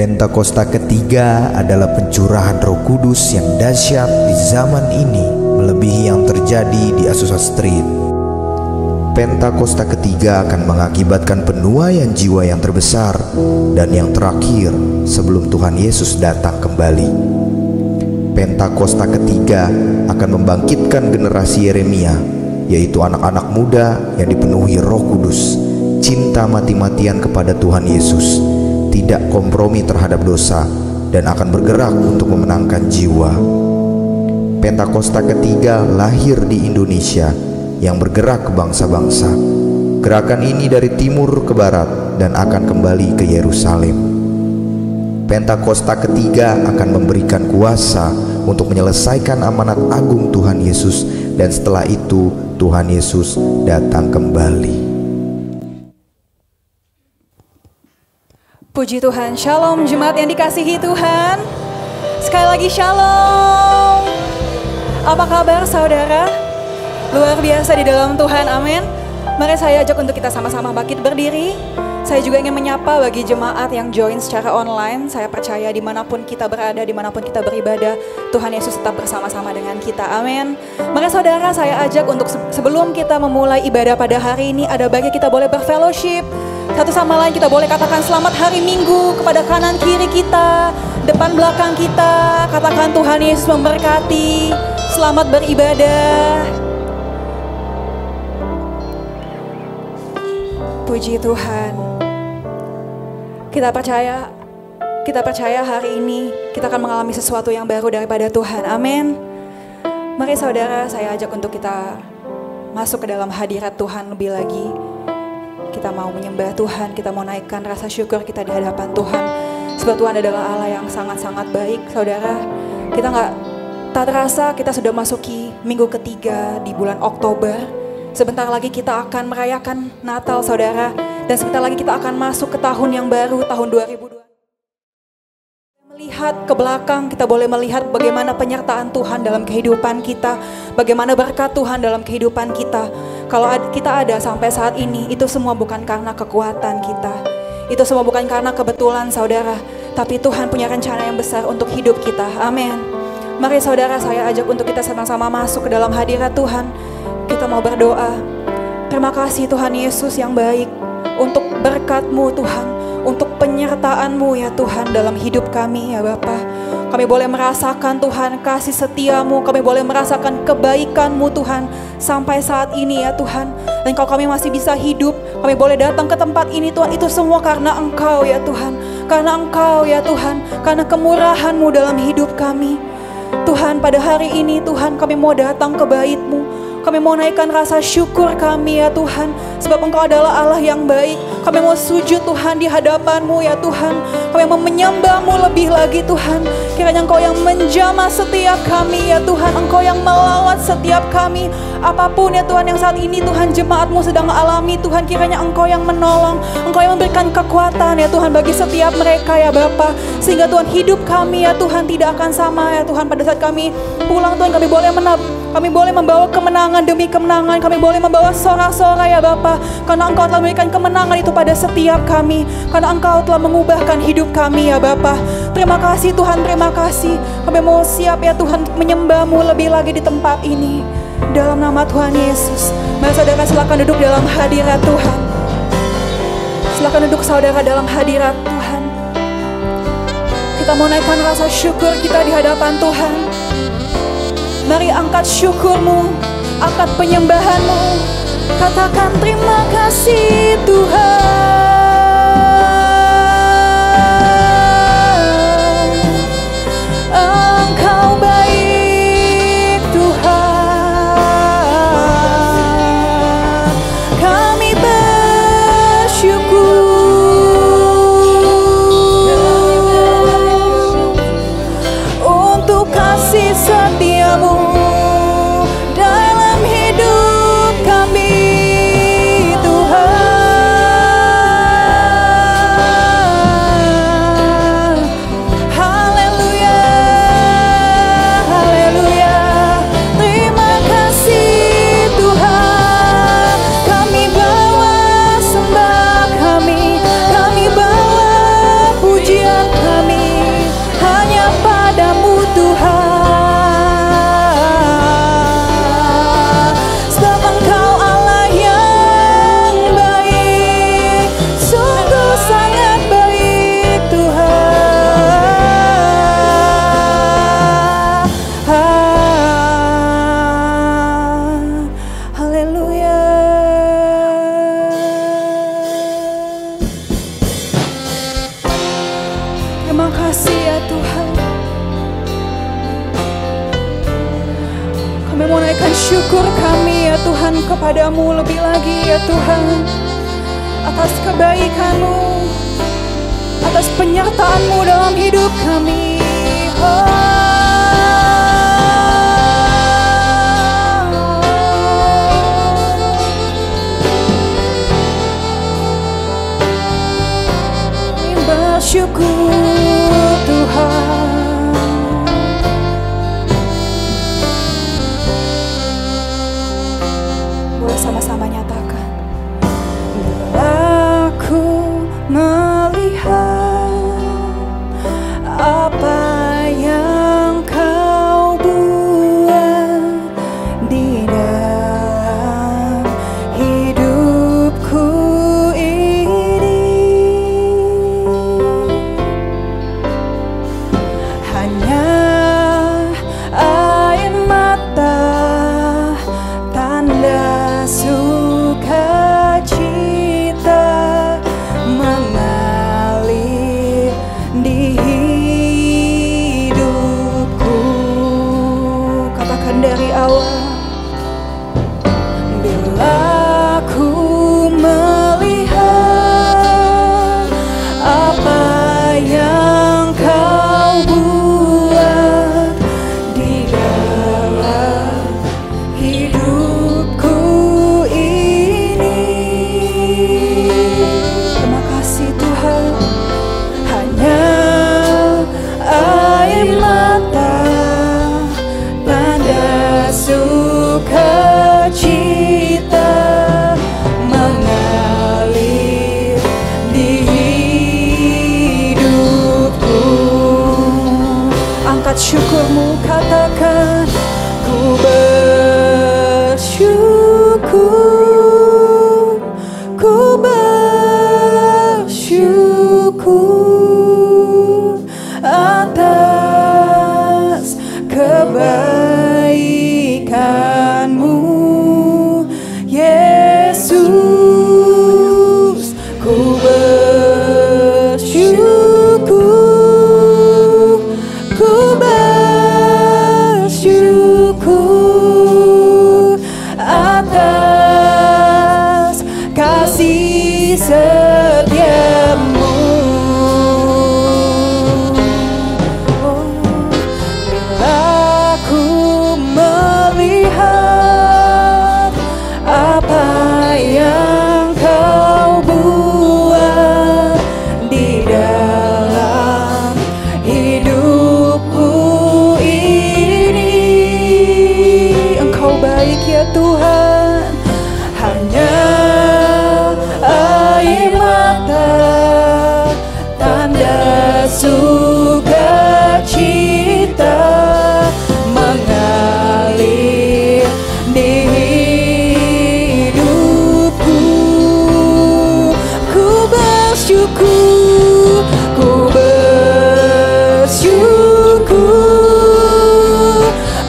Pentakosta ketiga adalah pencurahan Roh Kudus yang dahsyat di zaman ini, melebihi yang terjadi di Azusa Street. Pentakosta ketiga akan mengakibatkan penuaian jiwa yang terbesar dan yang terakhir sebelum Tuhan Yesus datang kembali. Pentakosta ketiga akan membangkitkan generasi Yeremia, yaitu anak-anak muda yang dipenuhi Roh Kudus, cinta mati-matian kepada Tuhan Yesus, tidak kompromi terhadap dosa, dan akan bergerak untuk memenangkan jiwa. Pentakosta ketiga lahir di Indonesia yang bergerak ke bangsa-bangsa. Gerakan ini dari timur ke barat dan akan kembali ke Yerusalem. Pentakosta ketiga akan memberikan kuasa untuk menyelesaikan amanat agung Tuhan Yesus, dan setelah itu Tuhan Yesus datang kembali. Puji Tuhan, shalom jemaat yang dikasihi Tuhan. Sekali lagi shalom. Apa kabar saudara? Luar biasa di dalam Tuhan, amin. Mari saya ajak untuk kita sama-sama bangkit berdiri. Saya juga ingin menyapa bagi jemaat yang join secara online. Saya percaya dimanapun kita berada, dimanapun kita beribadah, Tuhan Yesus tetap bersama-sama dengan kita, amin. Maka saudara, saya ajak untuk sebelum kita memulai ibadah pada hari ini, ada baiknya kita boleh berfellowship. Satu sama lain kita boleh katakan selamat hari Minggu kepada kanan kiri kita, depan belakang kita. Katakan Tuhan Yesus memberkati, selamat beribadah. Puji Tuhan. Kita percaya hari ini kita akan mengalami sesuatu yang baru daripada Tuhan. Amin. Mari saudara, saya ajak untuk kita masuk ke dalam hadirat Tuhan lebih lagi. Kita mau menyembah Tuhan, kita mau naikkan rasa syukur kita di hadapan Tuhan. Sebab Tuhan adalah Allah yang sangat-sangat baik, saudara. Tak terasa kita sudah masuki minggu ketiga di bulan Oktober. Sebentar lagi kita akan merayakan Natal, saudara. Dan sebentar lagi kita akan masuk ke tahun yang baru, tahun 2022. Melihat ke belakang, kita boleh melihat bagaimana penyertaan Tuhan dalam kehidupan kita. Bagaimana berkat Tuhan dalam kehidupan kita. Kalau kita ada sampai saat ini, itu semua bukan karena kekuatan kita. Itu semua bukan karena kebetulan, saudara. Tapi Tuhan punya rencana yang besar untuk hidup kita. Amin. Mari saudara, saya ajak untuk kita sama-sama masuk ke dalam hadirat Tuhan. Kita mau berdoa. Terima kasih Tuhan Yesus yang baik, untuk berkat-Mu Tuhan, untuk penyertaan-Mu ya Tuhan dalam hidup kami ya Bapa. Kami boleh merasakan Tuhan kasih setia-Mu, kami boleh merasakan kebaikan-Mu Tuhan sampai saat ini ya Tuhan. Dan kalau kami masih bisa hidup, kami boleh datang ke tempat ini Tuhan, itu semua karena Engkau ya Tuhan. Karena Engkau ya Tuhan, karena kemurahan-Mu dalam hidup kami. Tuhan, pada hari ini Tuhan, kami mau datang ke bait-Mu. Kami mau naikkan rasa syukur kami ya Tuhan, sebab Engkau adalah Allah yang baik. Kami mau sujud Tuhan di hadapan-Mu ya Tuhan. Kami mau menyembah-Mu lebih lagi Tuhan. Kiranya Engkau yang menjamah setiap kami ya Tuhan. Engkau yang melawat setiap kami. Apapun ya Tuhan yang saat ini Tuhan jemaat-Mu sedang alami Tuhan, kiranya Engkau yang menolong. Engkau yang memberikan kekuatan ya Tuhan bagi setiap mereka ya Bapa. Sehingga Tuhan hidup kami ya Tuhan tidak akan sama ya Tuhan. Pada saat kami pulang Tuhan, kami boleh membawa kemenangan demi kemenangan. Kami boleh membawa sorak-sorai ya Bapa. Karena Engkau telah memberikan kemenangan itu pada setiap kami. Karena Engkau telah mengubahkan hidup kami ya Bapa. Terima kasih Tuhan, terima kasih. Kami mau siap ya Tuhan menyembah-Mu lebih lagi di tempat ini. Dalam nama Tuhan Yesus. Mari saudara silakan duduk dalam hadirat Tuhan. Silakan duduk saudara dalam hadirat Tuhan. Kita mau naikkan rasa syukur kita di hadapan Tuhan. Mari angkat syukur-Mu, angkat penyembahan-Mu. Katakan terima kasih Tuhan. Engkau baik Tuhan. Kami bersyukur untuk kasih setia-Mu dalam hidup kami Tuhan. kasih ya Tuhan. Kami mau naikkan syukur kami ya Tuhan kepadamu lebih lagi ya Tuhan, atas kebaikan-Mu, atas penyertaan-Mu dalam hidup kami. Bersyukur Tuhan. Boleh sama-sama nyatakan. Bila aku melihat apa yang Kau buat di dalam hidupku ini, hanya air mata, tanda sukacita mengalir di hidupku. Katakan dari awal. Bila aku melihat apa yang Kau buat di dalam hidupku ini, terima kasih Tuhan. Hanya air mata, tanda sukacita mengalir di hidupku. Angkat syukurmu, katakan ku bersyukur, ku bersyukur atas kebaikan-Mu, Yesus. Ku bersyukur, ku bersyukur atas kasih setia-Mu. Bila aku melihat apa yang Kau buat di dalam hidupku ini, Engkau baik ya Tuhan. Hanya air mata, tanda sukacita mengalir di hidupku. Ku bersyukur, ku bersyukur,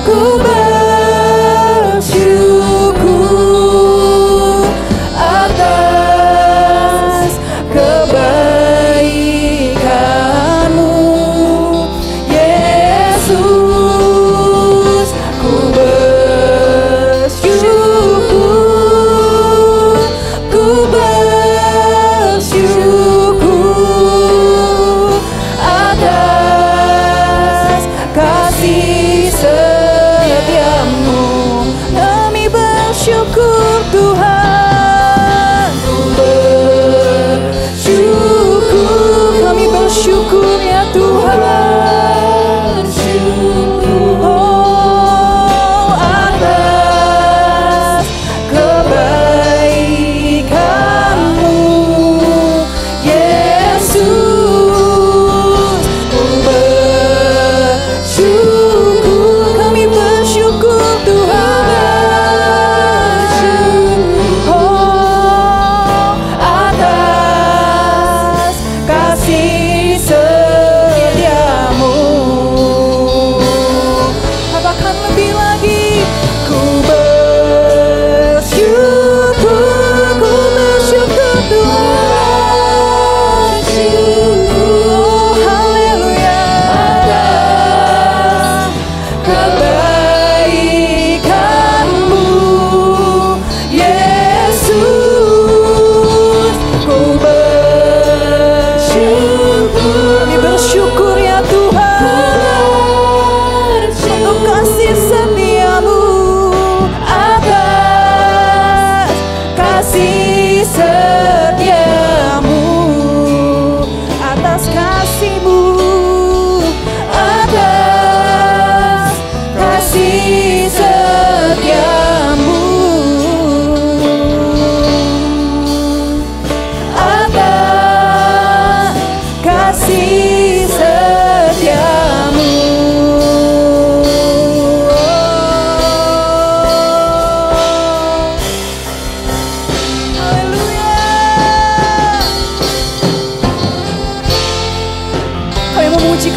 ku bersyukur atas kebaikan-Mu, Yesus. Ku bersyukur, ku bersyukur atas kasih setia-Mu. Kami bersyukur Tuhan. Ku bersyukur, kami bersyukur ya Tuhan. Oh, atas kebaikan-Mu, Yesus. Ku bersyukur, kami bersyukur Tuhan.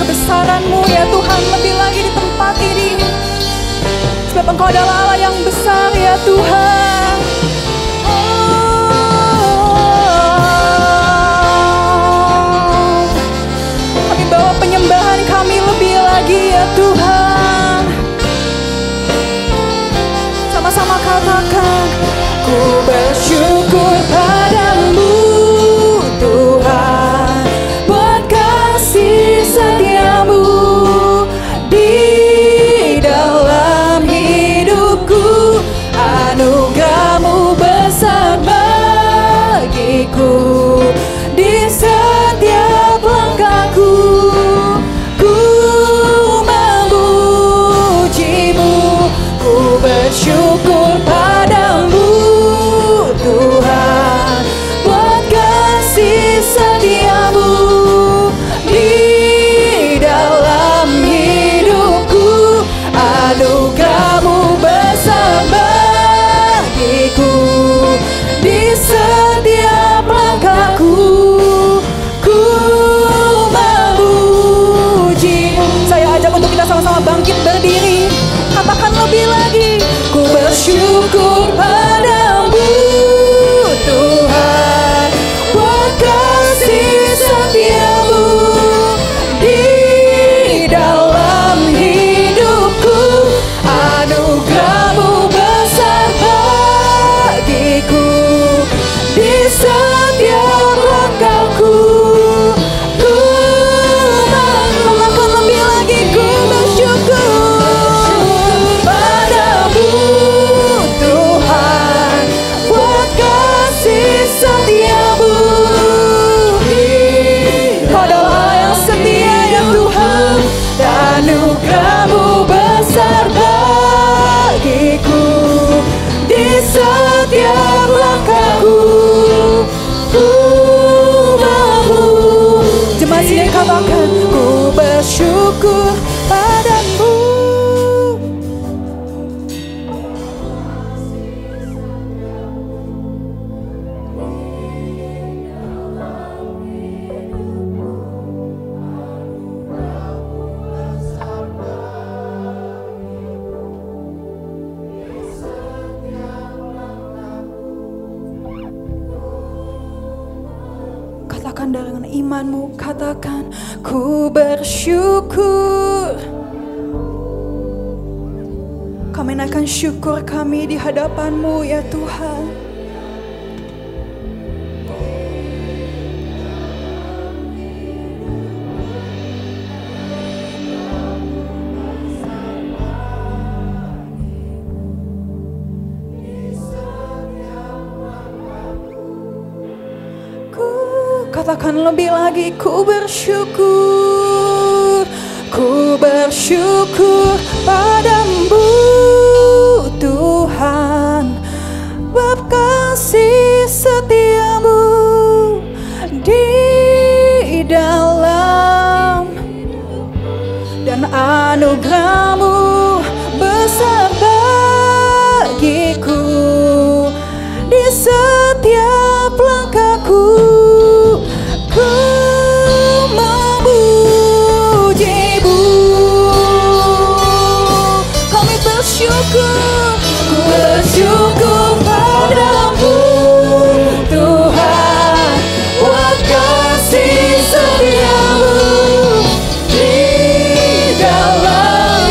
kebesaran-Mu ya Tuhan lebih lagi di tempat ini. Sebab Engkau adalah Allah yang besar ya Tuhan. Kami bawa penyembahan kami lebih lagi ya Tuhan. Sama-sama katakan, ku bersyukur padamu Tuhan, buat kasih setiamu di dalam hidupku. Anugerah-Mu besar bagiku, di setiap langkahku ku memuji-Mu. Ku bersyukur padamu Tuhan, buat kasih setiamu di dalam hidupku. Anugerah-Mu besar bagiku, di setiap langkahku ku memuji-Mu. Saya ajak untuk kita sama-sama bangkit berdiri. Katakan lebih lagi, ku bersyukur padamu Tuhan, buat kasih setiamu di dalam hidupku. Anugerah-Mu besar bagiku, di setiap langkahku ku mengatakan lebih lagi, ku bersyukur padamu Tuhan, buat kasih setiamu. Kau adalah Allah yang setia ya Tuhan, dan anugerah-Mu besar bagiku, di setiap langkahku ku mau. Jemaat sini katakan, ku bersyukur padamu. Katakan dengan imanmu, katakan, ku bersyukur. Kami naikkan syukur kami di hadapan-Mu ya Tuhan. Katakan lebih lagi, ku bersyukur. Ku bersyukur padamu Tuhan, bab kasih setiamu di dalam, dan anugerah-Mu besar bagiku, di setiap langkahku ku memuji-Mu. Kami bersyukur, ku bersyukur padamu Tuhan, buat kasih setiamu di dalam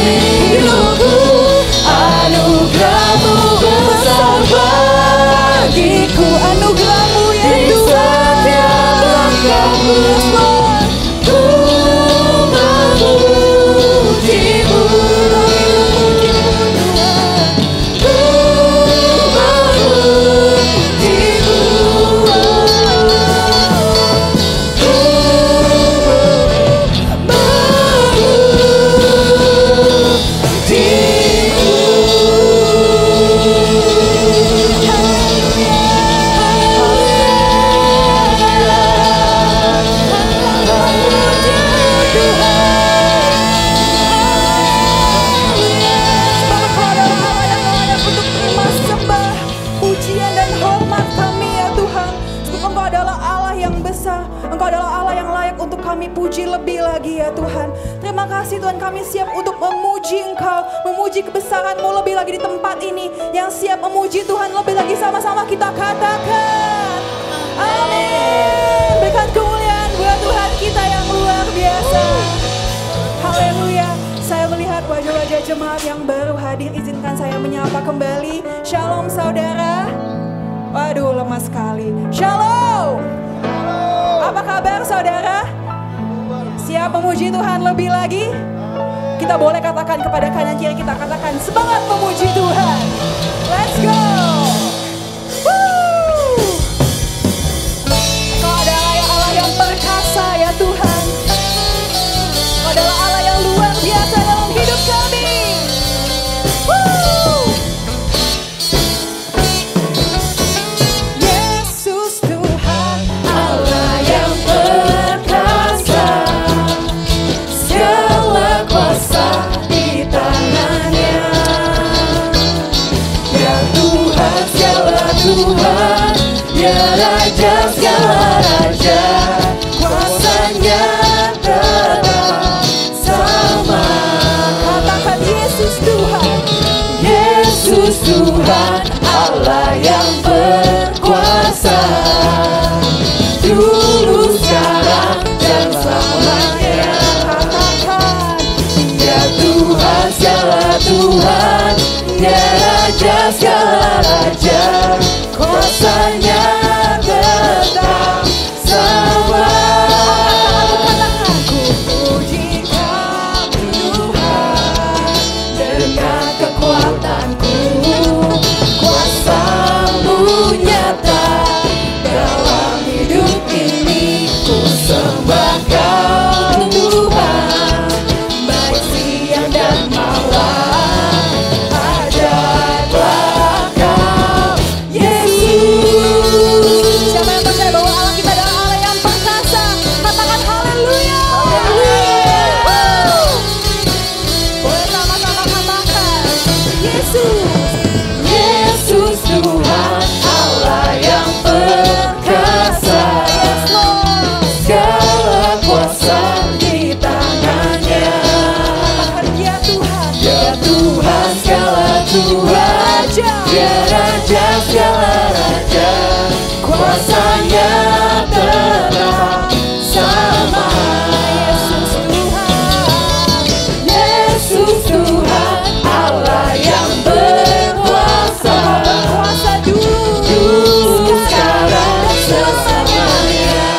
Terima kasih Tuhan, kami siap untuk memuji Engkau, memuji kebesaran-Mu lebih lagi di tempat ini. Yang siap memuji Tuhan lebih lagi, sama-sama kita katakan amin. Berikan kemuliaan buat Tuhan kita yang luar biasa. Haleluya. Saya melihat wajah-wajah jemaat yang baru hadir, izinkan saya menyapa kembali. Shalom saudara. Waduh, lemas sekali. Shalom. Apa kabar saudara? Siap memuji Tuhan lebih lagi? Kita boleh katakan kepada kanan kiri kita, katakan semangat memuji Tuhan. Let's go. Woo. Kau adalah Allah yang perkasa ya Tuhan. Kau adalah Allah yang luar biasa dalam hidup kami. Woo. Yesus Tuhan, Allah yang perkasa, segala kuasa di tangannya. Ya Tuhan segala Tuhan, ya Raja segala Raja, kuasanya tetap sama. Katakan Yesus Tuhan, Yesus Tuhan, Allah yang berkuasa, dulu sekarang dan selamanya. Katakan ya Tuhan segala Tuhan, ya Raja segala Raja, kuasanya tetap sama. Ku puji Kau Tuhan dengan kekuatanku, kuasa-Mu nyata dalam hidup ini. Ku sembah Kau Tuhan, baik siang dan malam. Ajaiblah Kau Yesus. Siapa yang percaya bahwa Allah kita adalah Allah yang perkasa? Katakan haleluya. Boleh sama-sama katakan Yesus. Yesus Tuhan, Allah yang perkasa, segala kuasa di tangannya. Katakan ya Tuhan, ya Tuhan segala Tuhan, ya Raja segala Raja, kuasanya tetap sama. Yesus Tuhan, Yesus Tuhan, Allah yang berkuasa, berkuasa dulu sekarang selamanya.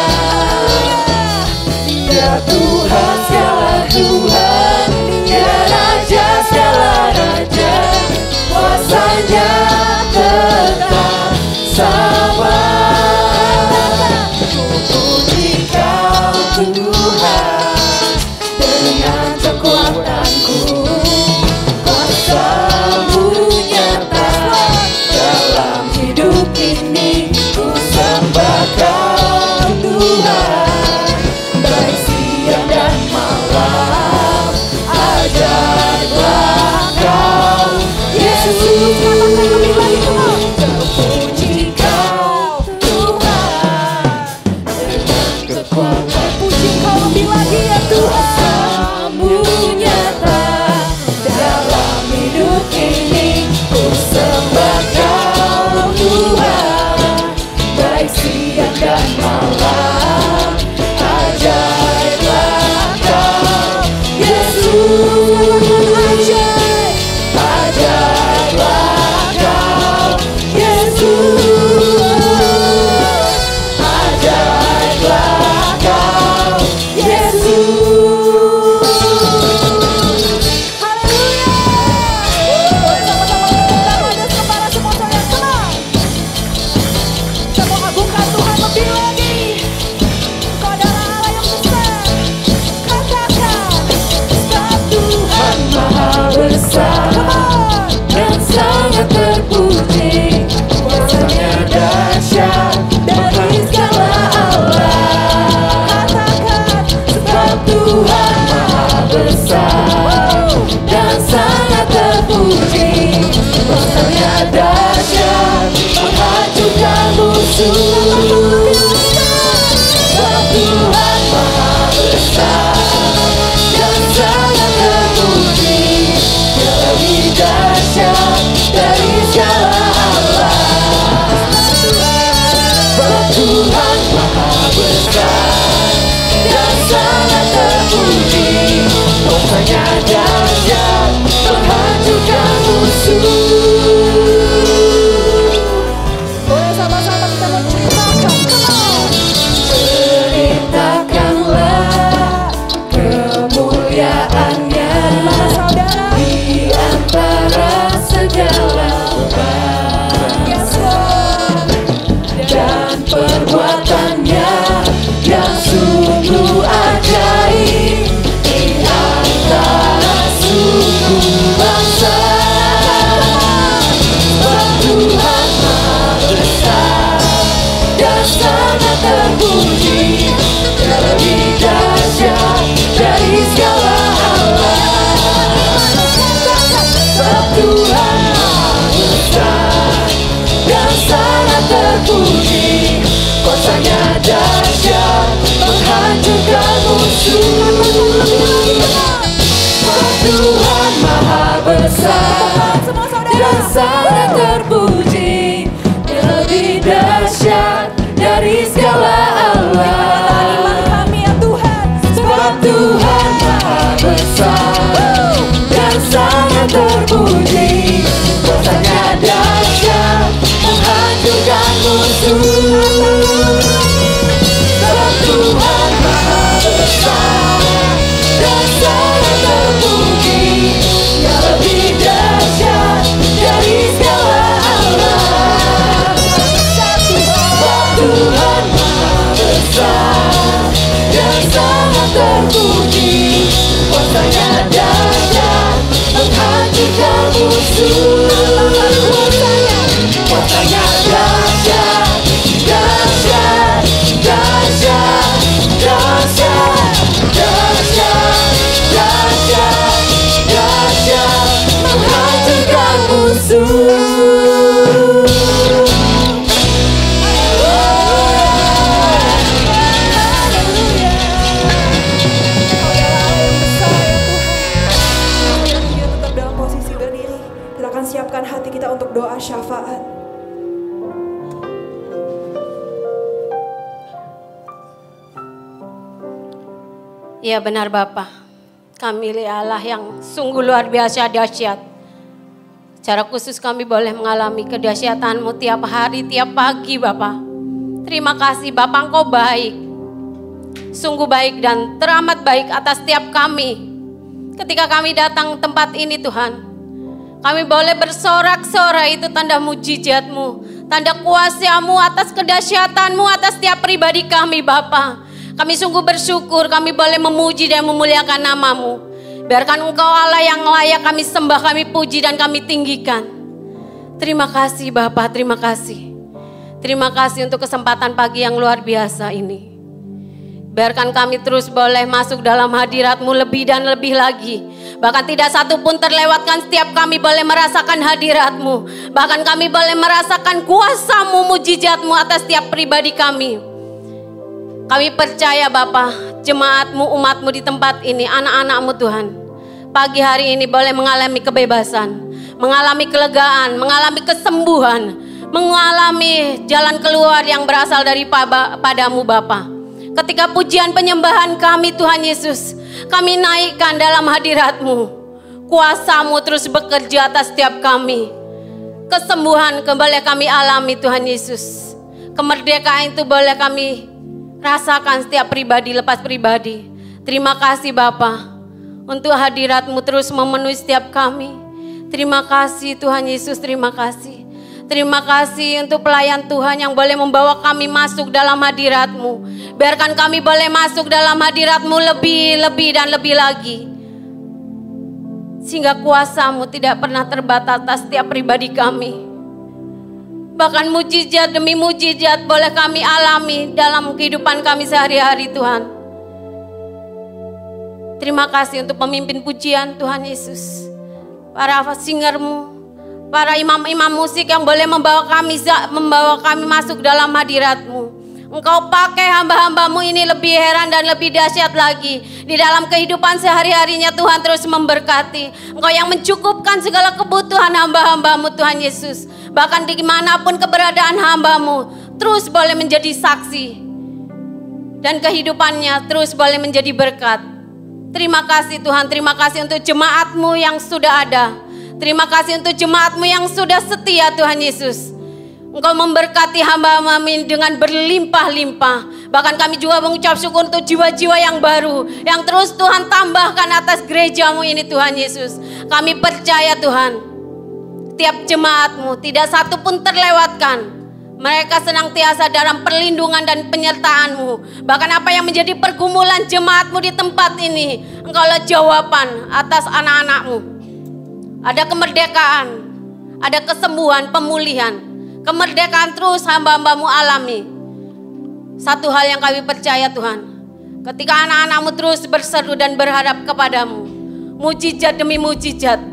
Ya Tuhan segala Tuhan, ya Raja segala Raja, kuasanya tetap sama. Ku puji Kau Tuhan dengan kekuatanku, kuasa-Mu nyata dalam hidup ini. Ku sembah Kau Tuhan, baik siang dan malam. Ajaiblah Kau Yesus. Katakan lebih lagi teman. Terpuji Kau Tuhan dengan kekuatan. Puji Kau lebih lagi ya Tuhan. Mu nyata dalam hidup ini. Ku sembah Kau Tuhan, baik siang dan malam. Ajaiblah Kau Yesus. Ajaiblah Kau Yesus. Ajaiblah Kau Yesus. Haleluya. Boleh sama-sama kita pada kepala semua yang tenang. Kita mau agungkan Tuhan lebih lagi. Kau adalah Allah yang besar. Katakan satu besar dan sangat terpuji, lebih dahsyat dari segala Allah. Sebab Tuhan Maha besar dan sangat terpuji, kuasanya dahsyat menghancurkan musuh. Sebab Tuhan Maha besar dan sangat terpuji, yang lebih dahsyat dari segala Allah. Sebab Tuhan Maha besar dan sangat terpuji, kuasanya dahsyat menghancurkan musuh. Kuasanya dahsyat, dahsyat, dahsyat, dahsyat, dahsyat, dahsyat, dahsyat, menghancurkan musuh. Siapkan hati kita untuk doa syafaat. Ya benar Bapa, kami Allah yang sungguh luar biasa dahsyat. Secara khusus kami boleh mengalami kedahsyatan-Mu tiap hari, tiap pagi Bapa. Terima kasih Bapa, Engkau baik. Sungguh baik dan teramat baik atas setiap kami. Ketika kami datang tempat ini Tuhan, kami boleh bersorak-sorai, itu tanda mujizat-Mu, tanda kuasa-Mu atas kedahsyatan-Mu atas setiap pribadi kami Bapa. Kami sungguh bersyukur kami boleh memuji dan memuliakan nama-Mu. Biarkan Engkau Allah yang layak kami sembah, kami puji dan kami tinggikan. Terima kasih Bapa, terima kasih. Terima kasih untuk kesempatan pagi yang luar biasa ini. Biarkan kami terus boleh masuk dalam hadirat-Mu lebih dan lebih lagi. Bahkan tidak satu pun terlewatkan, setiap kami boleh merasakan hadirat-Mu. Bahkan kami boleh merasakan kuasa-Mu, mujizat-Mu atas setiap pribadi kami. Kami percaya Bapa, jemaat-Mu, umat-Mu di tempat ini, anak-anak-Mu Tuhan, pagi hari ini boleh mengalami kebebasan, mengalami kelegaan, mengalami kesembuhan, mengalami jalan keluar yang berasal dari padamu Bapa. Ketika pujian penyembahan kami Tuhan Yesus, kami naikkan dalam hadirat-Mu. Kuasa-Mu terus bekerja atas setiap kami. Kesembuhan boleh kami alami Tuhan Yesus. Kemerdekaan itu boleh kami rasakan setiap pribadi lepas pribadi. Terima kasih Bapa, untuk hadirat-Mu terus memenuhi setiap kami. Terima kasih Tuhan Yesus, terima kasih. Terima kasih untuk pelayan Tuhan yang boleh membawa kami masuk dalam hadirat-Mu. Biarkan kami boleh masuk dalam hadirat-Mu lebih dan lebih lagi. Sehingga kuasa-Mu tidak pernah terbatas atas setiap pribadi kami. Bahkan mujizat demi mujizat boleh kami alami dalam kehidupan kami sehari-hari Tuhan. Terima kasih untuk pemimpin pujian Tuhan Yesus. Para singer-Mu, para imam-imam musik yang boleh membawa kami masuk dalam hadirat-Mu. Engkau pakai hamba-hamba-Mu ini lebih heran dan lebih dahsyat lagi. Di dalam kehidupan sehari-harinya Tuhan terus memberkati. Engkau yang mencukupkan segala kebutuhan hamba-hamba-Mu Tuhan Yesus. Bahkan dimanapun keberadaan hamba-Mu terus boleh menjadi saksi. Dan kehidupannya terus boleh menjadi berkat. Terima kasih Tuhan, terima kasih untuk jemaat-Mu yang sudah ada. Terima kasih untuk jemaat-Mu yang sudah setia Tuhan Yesus. Engkau memberkati hamba-Mu dengan berlimpah-limpah. Bahkan kami juga mengucap syukur untuk jiwa-jiwa yang baru, yang terus Tuhan tambahkan atas gereja-Mu ini Tuhan Yesus. Kami percaya Tuhan, tiap jemaat-Mu tidak satu pun terlewatkan. Mereka senantiasa dalam perlindungan dan penyertaan-Mu. Bahkan apa yang menjadi pergumulan jemaat-Mu di tempat ini, Engkaulah jawaban atas anak-anak-Mu. Ada kemerdekaan, ada kesembuhan, pemulihan. Kemerdekaan terus hamba-hamba-Mu alami. Satu hal yang kami percaya Tuhan, ketika anak-anak-Mu terus berseru dan berharap kepadamu, mujizat demi mujizat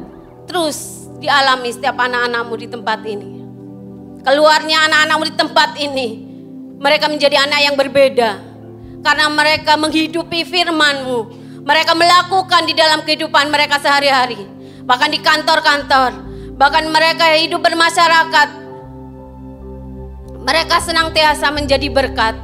terus dialami setiap anak-anak-Mu di tempat ini. Keluarnya anak-anak-Mu di tempat ini, mereka menjadi anak yang berbeda. Karena mereka menghidupi firman-Mu, mereka melakukan di dalam kehidupan mereka sehari-hari. bahkan di kantor-kantor, bahkan mereka hidup bermasyarakat, mereka senantiasa menjadi berkat.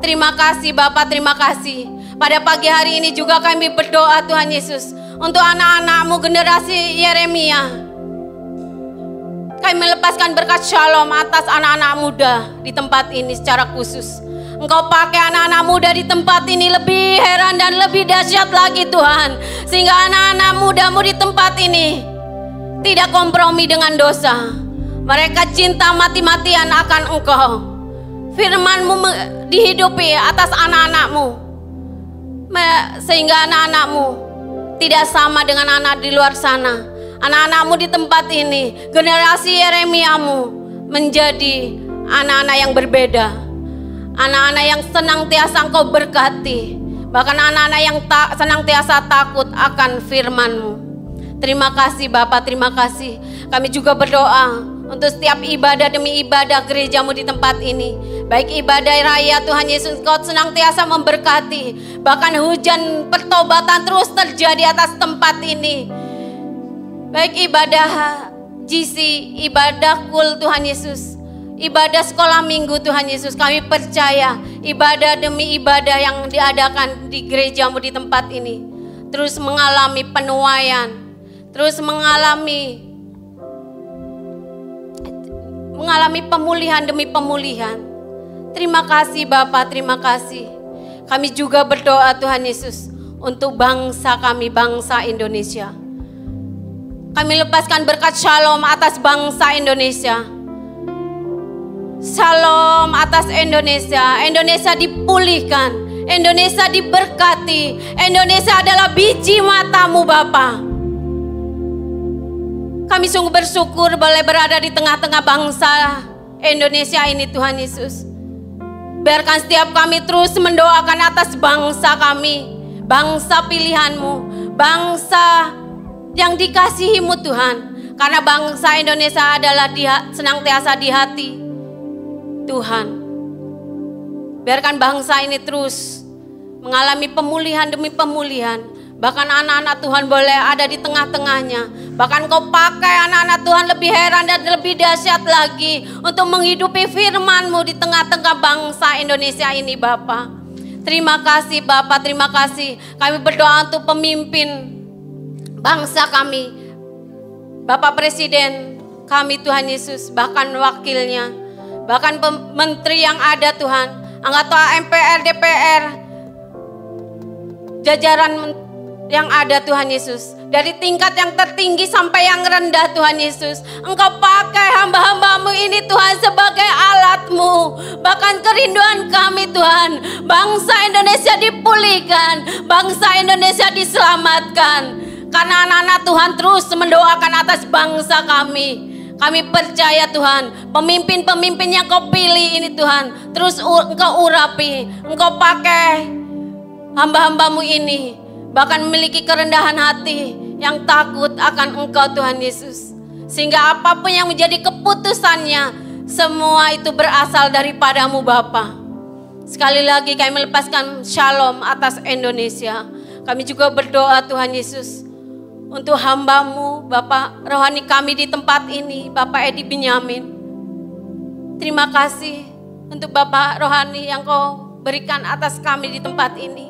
Terima kasih Bapa, terima kasih. Pada pagi hari ini juga kami berdoa Tuhan Yesus untuk anak-anak-Mu generasi Yeremia. Kami melepaskan berkat shalom atas anak-anak muda di tempat ini secara khusus. Engkau pakai anak-anak muda di tempat ini lebih heran dan lebih dahsyat lagi Tuhan. Sehingga anak-anak muda-Mu di tempat ini tidak kompromi dengan dosa. Mereka cinta mati-matian akan Engkau. Firman-Mu dihidupi atas anak-anak-Mu. Sehingga anak-anak-Mu tidak sama dengan anak di luar sana. Anak-anak-Mu di tempat ini, generasi Yeremia-Mu menjadi anak-anak yang berbeda. Anak-anak yang senantiasa Engkau berkati. Bahkan anak-anak yang senantiasa takut akan firman-Mu. Terima kasih Bapak, terima kasih. Kami juga berdoa untuk setiap ibadah demi ibadah gereja-Mu di tempat ini. Baik ibadah raya Tuhan Yesus, Engkau senantiasa memberkati. Bahkan hujan pertobatan terus terjadi atas tempat ini. Baik ibadah GC, ibadah kul Tuhan Yesus, ibadah sekolah minggu Tuhan Yesus. Kami percaya ibadah demi ibadah yang diadakan di gereja-Mu di tempat ini terus mengalami penuaian, terus mengalami pemulihan demi pemulihan. Terima kasih Bapa, terima kasih. Kami juga berdoa Tuhan Yesus untuk bangsa kami, bangsa Indonesia. Kami lepaskan berkat shalom atas bangsa Indonesia. Shalom atas Indonesia. Indonesia dipulihkan, Indonesia diberkati. Indonesia adalah biji mata-Mu Bapa. Kami sungguh bersyukur boleh berada di tengah-tengah bangsa Indonesia ini Tuhan Yesus. Biarkan setiap kami terus mendoakan atas bangsa kami, bangsa pilihan-Mu, bangsa yang dikasihi-Mu Tuhan. Karena bangsa Indonesia adalah senantiasa di hati Tuhan. Biarkan bangsa ini terus mengalami pemulihan demi pemulihan. Bahkan anak-anak Tuhan boleh ada di tengah-tengahnya. Bahkan Kau pakai anak-anak Tuhan lebih heran dan lebih dahsyat lagi untuk menghidupi firman-Mu di tengah-tengah bangsa Indonesia ini Bapa. Terima kasih Bapa, terima kasih. Kami berdoa untuk pemimpin bangsa kami, Bapak Presiden kami Tuhan Yesus, bahkan wakilnya, bahkan menteri yang ada Tuhan, anggota MPR, DPR, jajaran yang ada Tuhan Yesus, dari tingkat yang tertinggi sampai yang rendah Tuhan Yesus. Engkau pakai hamba-hamba-Mu ini Tuhan sebagai alat-Mu. Bahkan kerinduan kami Tuhan, bangsa Indonesia dipulihkan, bangsa Indonesia diselamatkan. Karena anak-anak Tuhan terus mendoakan atas bangsa kami. Kami percaya Tuhan, pemimpin-pemimpin yang Kau pilih ini Tuhan, terus Engkau urapi, Engkau pakai hamba-hamba-Mu ini. Bahkan memiliki kerendahan hati yang takut akan Engkau Tuhan Yesus. Sehingga apapun yang menjadi keputusannya, semua itu berasal daripada-Mu Bapa. Sekali lagi kami melepaskan shalom atas Indonesia. Kami juga berdoa Tuhan Yesus untuk hamba-Mu, Bapak rohani kami di tempat ini, Bapak Edi Binyamin. Terima kasih untuk Bapak rohani yang Kau berikan atas kami di tempat ini.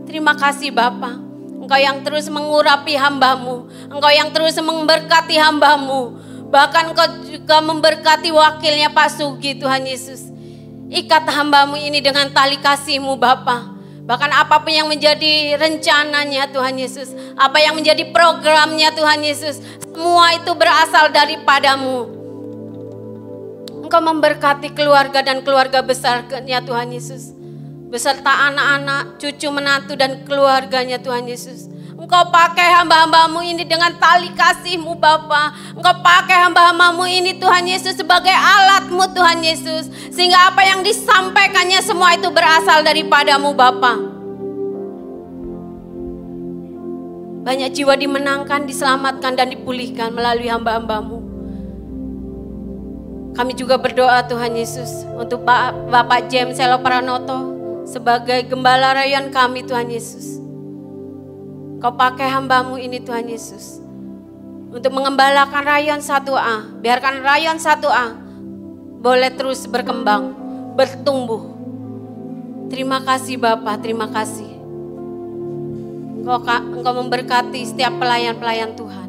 Terima kasih Bapak, Engkau yang terus mengurapi hamba-Mu, Engkau yang terus memberkati hamba-Mu. Bahkan Engkau juga memberkati wakilnya Pak Sugi Tuhan Yesus. Ikat hamba-Mu ini dengan tali kasih-Mu Bapak. Bahkan apapun yang menjadi rencananya Tuhan Yesus, apa yang menjadi programnya Tuhan Yesus, semua itu berasal daripada-Mu. Engkau memberkati keluarga dan keluarga besarnya Tuhan Yesus, beserta anak-anak, cucu menantu dan keluarganya Tuhan Yesus. Engkau pakai hamba-hamba-Mu ini dengan tali kasih-Mu Bapa. Engkau pakai hamba-hamba-Mu ini Tuhan Yesus sebagai alat-Mu Tuhan Yesus. Sehingga apa yang disampaikannya semua itu berasal daripada-Mu Bapa. Banyak jiwa dimenangkan, diselamatkan dan dipulihkan melalui hamba-hamba-Mu. Kami juga berdoa Tuhan Yesus untuk Bapak James Selo Pranoto sebagai gembala rayuan kami Tuhan Yesus. Kau pakai hamba-Mu ini Tuhan Yesus untuk mengembalakan Rayon 1A. Biarkan Rayon 1A boleh terus berkembang, bertumbuh. Terima kasih Bapa, terima kasih. Engkau memberkati setiap pelayan-pelayan Tuhan.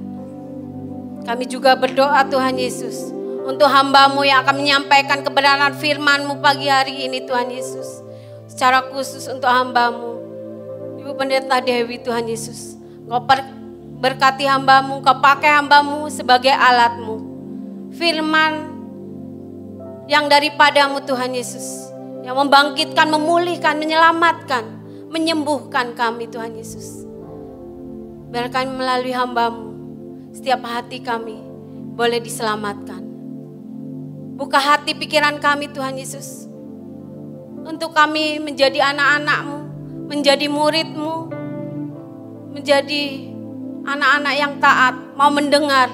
Kami juga berdoa Tuhan Yesus, untuk hamba-Mu yang akan menyampaikan kebenaran firman-Mu pagi hari ini Tuhan Yesus. Secara khusus untuk hamba-Mu, Ibu Pendeta Dewi Tuhan Yesus. Engkau berkati hamba-Mu, Engkau pakai hamba-Mu sebagai alat-Mu. Firman yang daripada-Mu Tuhan Yesus, yang membangkitkan, memulihkan, menyelamatkan, menyembuhkan kami Tuhan Yesus. Biarkan melalui hamba-Mu, setiap hati kami boleh diselamatkan. Buka hati pikiran kami Tuhan Yesus, untuk kami menjadi anak-anak-Mu, menjadi murid-Mu, menjadi anak-anak yang taat, mau mendengar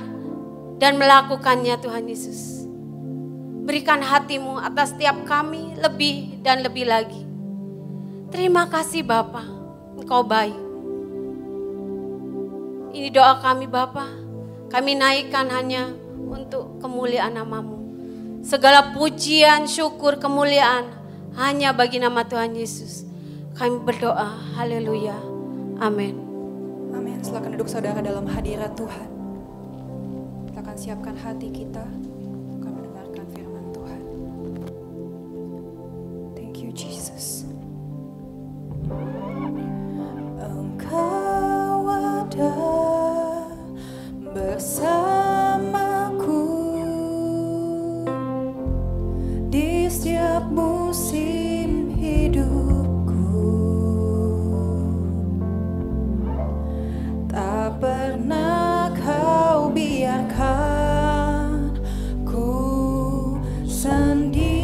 dan melakukannya Tuhan Yesus. Berikan hati-Mu atas setiap kami lebih dan lebih lagi. Terima kasih Bapa, Engkau baik. Ini doa kami Bapa, kami naikkan hanya untuk kemuliaan nama-Mu. Segala pujian, syukur, kemuliaan hanya bagi nama Tuhan Yesus. Kami berdoa, haleluya, amin. Amin. Silakan duduk saudara dalam hadirat Tuhan. Kita akan siapkan hati kita akan mendengarkan firman Tuhan. Thank you Jesus. Engkau ada bersamaku di setiap musim hidupku. Tak pernah Kau biarkan ku sendiri.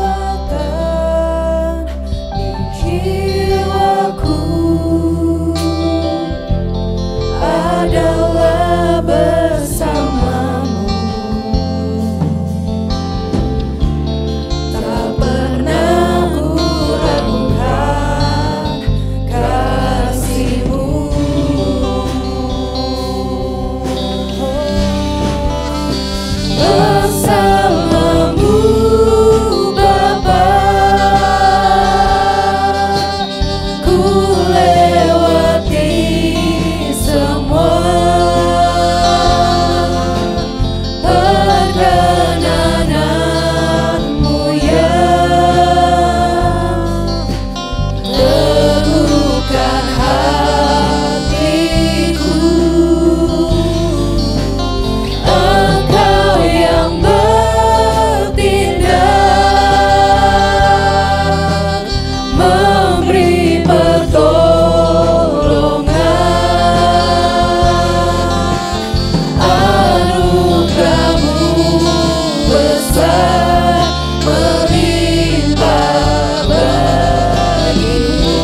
Kekuatan di jiwaku adalah bersamamu. Tak pernah ku ragukan kasih-Mu. Bersama-Mu Bapa, ku lewati semua perkenanan-Mu yang teguhkan hatiku. Engkau yang bertindak, memberi pertolongan. Anugerah-Mu besar melimpah bagiku.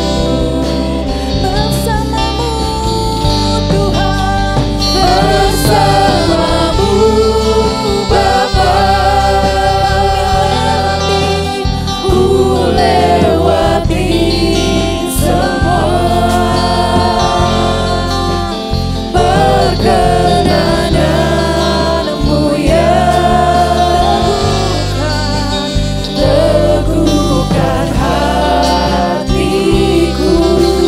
Bersama-Mu Tuhan, bersama-Mu Bapa, ku lewati semua perkenanan-Mu yang teguhkan hatiku.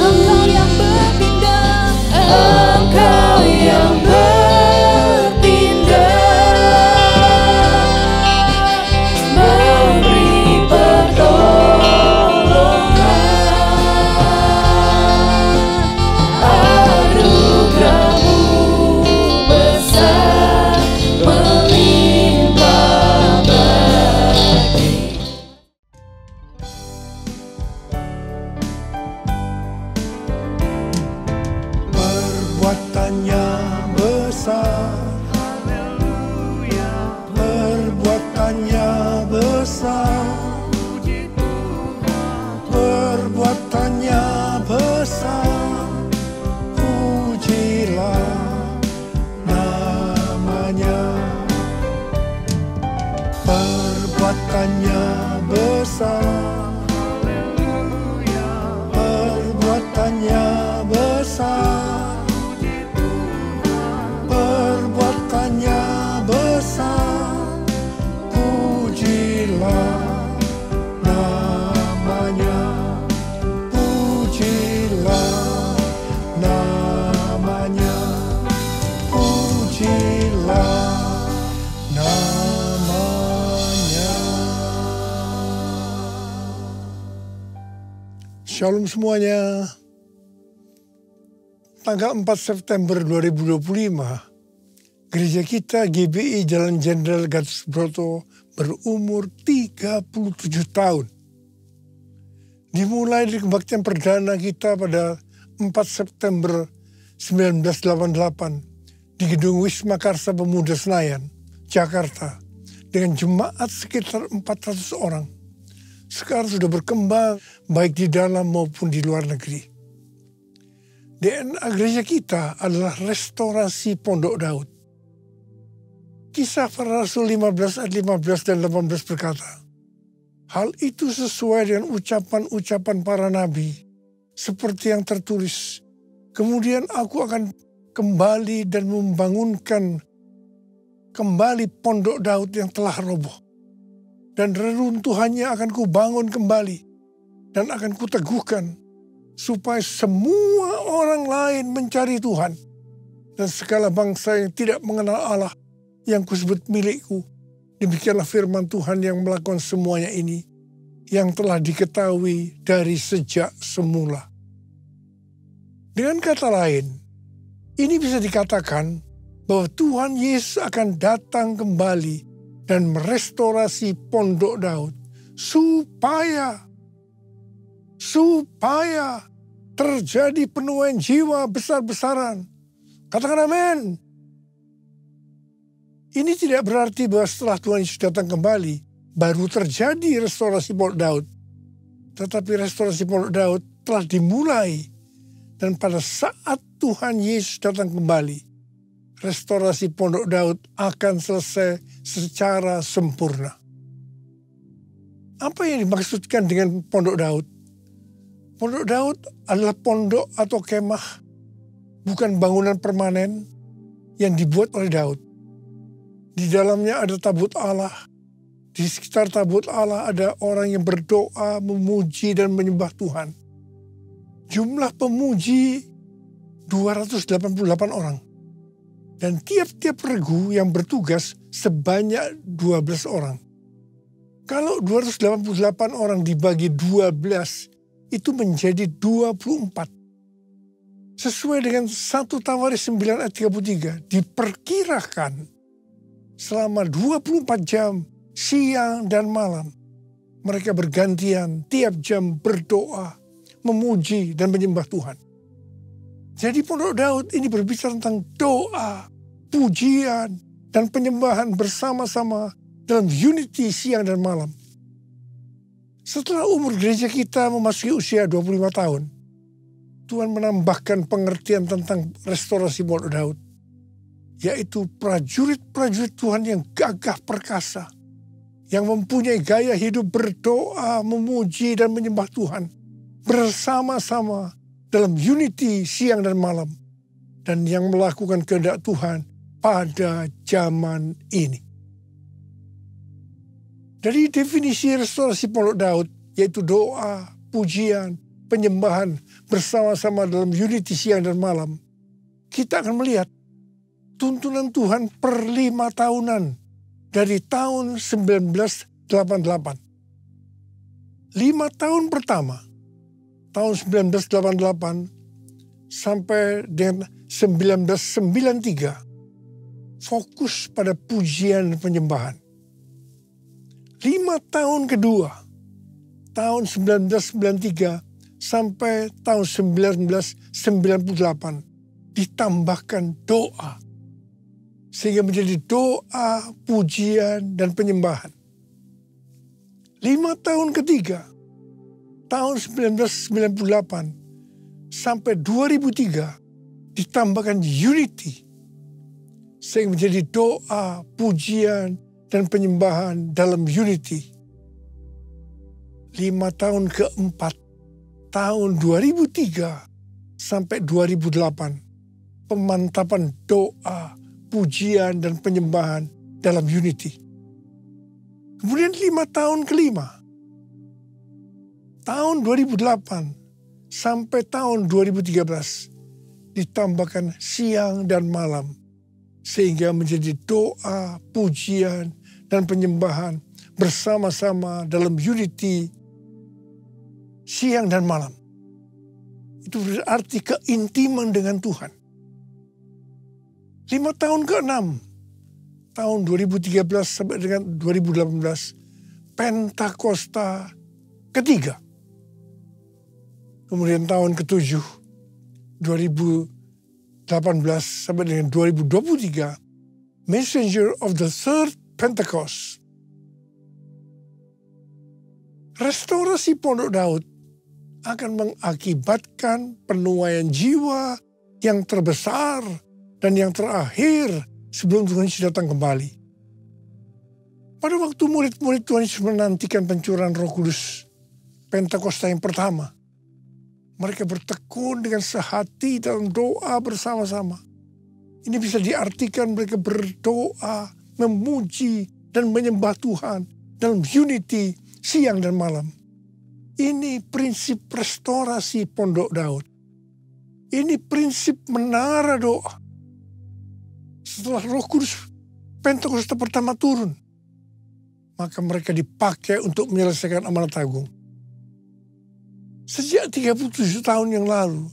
Engkau yang bertindak, Engkau yang bertindak, memberi pertolongan. Anugerah-Mu besar melimpah bagi. Perbuatannya besar, perbuatannya besar, perbuatannya besar, pujilah namanya. Perbuatannya besar, Shalom semuanya. Tanggal 4 September 2025, gereja kita GBI Jalan Jenderal Gatot Subroto berumur 37 tahun. Dimulai dari kebaktian perdana kita pada 4 September 1988 di Gedung Wisma Karsa Pemuda Senayan, Jakarta, dengan jemaat sekitar 400 orang. Sekarang sudah berkembang baik di dalam maupun di luar negeri. DNA gereja kita adalah restorasi Pondok Daud. Kisah Para Rasul 15 ayat 15 dan 18 berkata, hal itu sesuai dengan ucapan-ucapan para nabi, seperti yang tertulis, kemudian aku akan kembali dan membangunkan kembali Pondok Daud yang telah roboh. Dan reruntuhannya akan kubangun kembali dan akan kuteguhkan, supaya semua orang lain mencari Tuhan dan segala bangsa yang tidak mengenal Allah yang kusebut milikku. Demikianlah firman Tuhan yang melakukan semuanya ini, yang telah diketahui dari sejak semula. Dengan kata lain, ini bisa dikatakan bahwa Tuhan Yesus akan datang kembali dan merestorasi Pondok Daud supaya terjadi penuaian jiwa besar-besaran. Katakan amin. Ini tidak berarti bahwa setelah Tuhan Yesus datang kembali, baru terjadi restorasi Pondok Daud. Tetapi restorasi Pondok Daud telah dimulai. Dan pada saat Tuhan Yesus datang kembali, restorasi Pondok Daud akan selesai secara sempurna. Apa yang dimaksudkan dengan Pondok Daud? Pondok Daud adalah pondok atau kemah, bukan bangunan permanen yang dibuat oleh Daud. Di dalamnya ada tabut Allah. Di sekitar tabut Allah ada orang yang berdoa, memuji dan menyembah Tuhan. Jumlah pemuji 288 orang. Dan tiap-tiap regu yang bertugas sebanyak 12 orang. Kalau 288 orang dibagi 12, itu menjadi 24. Sesuai dengan 1 Tawaris 9 ayat 33, diperkirakan selama 24 jam, siang dan malam, mereka bergantian tiap jam berdoa, memuji dan menyembah Tuhan. Jadi Pondok Daud ini berbicara tentang doa, pujian, dan penyembahan bersama-sama dalam unity siang dan malam. Setelah umur gereja kita memasuki usia 25 tahun, Tuhan menambahkan pengertian tentang restorasi Pondok Daud, yaitu prajurit-prajurit Tuhan yang gagah perkasa, yang mempunyai gaya hidup berdoa, memuji dan menyembah Tuhan, bersama-sama dalam unity siang dan malam, dan yang melakukan kehendak Tuhan pada zaman ini. Dari definisi restorasi Pondok Daud, yaitu doa, pujian, penyembahan bersama-sama dalam unity siang dan malam, kita akan melihat tuntunan Tuhan per 5 tahunan dari tahun 1988. 5 tahun pertama, tahun 1988 sampai dengan 1993, fokus pada pujian dan penyembahan. 5 tahun kedua, tahun 1993 sampai tahun 1998, ditambahkan doa. Sehingga menjadi doa, pujian, dan penyembahan. 5 tahun ketiga, tahun 1998 sampai 2003, ditambahkan unity. Sehingga menjadi doa, pujian, dan penyembahan dalam unity. 5 tahun keempat, tahun 2003 sampai 2008, pemantapan doa, pujian, dan penyembahan dalam unity. Kemudian 5 tahun kelima, tahun 2008 sampai tahun 2013, ditambahkan siang dan malam, sehingga menjadi doa, pujian, dan penyembahan bersama-sama dalam unity siang dan malam. Itu berarti keintiman dengan Tuhan. 5 tahun ke-6, tahun 2013 sampai dengan 2018, Pentakosta ketiga. Kemudian tahun ke-7, 2018 sampai dengan 2023, Messenger of the Third Pentecost. Restorasi Pondok Daud akan mengakibatkan penuaian jiwa yang terbesar dan yang terakhir sebelum Tuhan Yesus datang kembali. Pada waktu murid-murid Tuhan Yesus menantikan pencurahan Roh Kudus Pentakosta yang pertama, mereka bertekun dengan sehati dalam doa bersama-sama. Ini bisa diartikan mereka berdoa, memuji, dan menyembah Tuhan dalam unity siang dan malam. Ini prinsip restorasi Pondok Daud. Ini prinsip menara doa. Setelah Roh Kudus Pentakosta pertama turun, maka mereka dipakai untuk menyelesaikan amanat agung. Sejak 37 tahun yang lalu,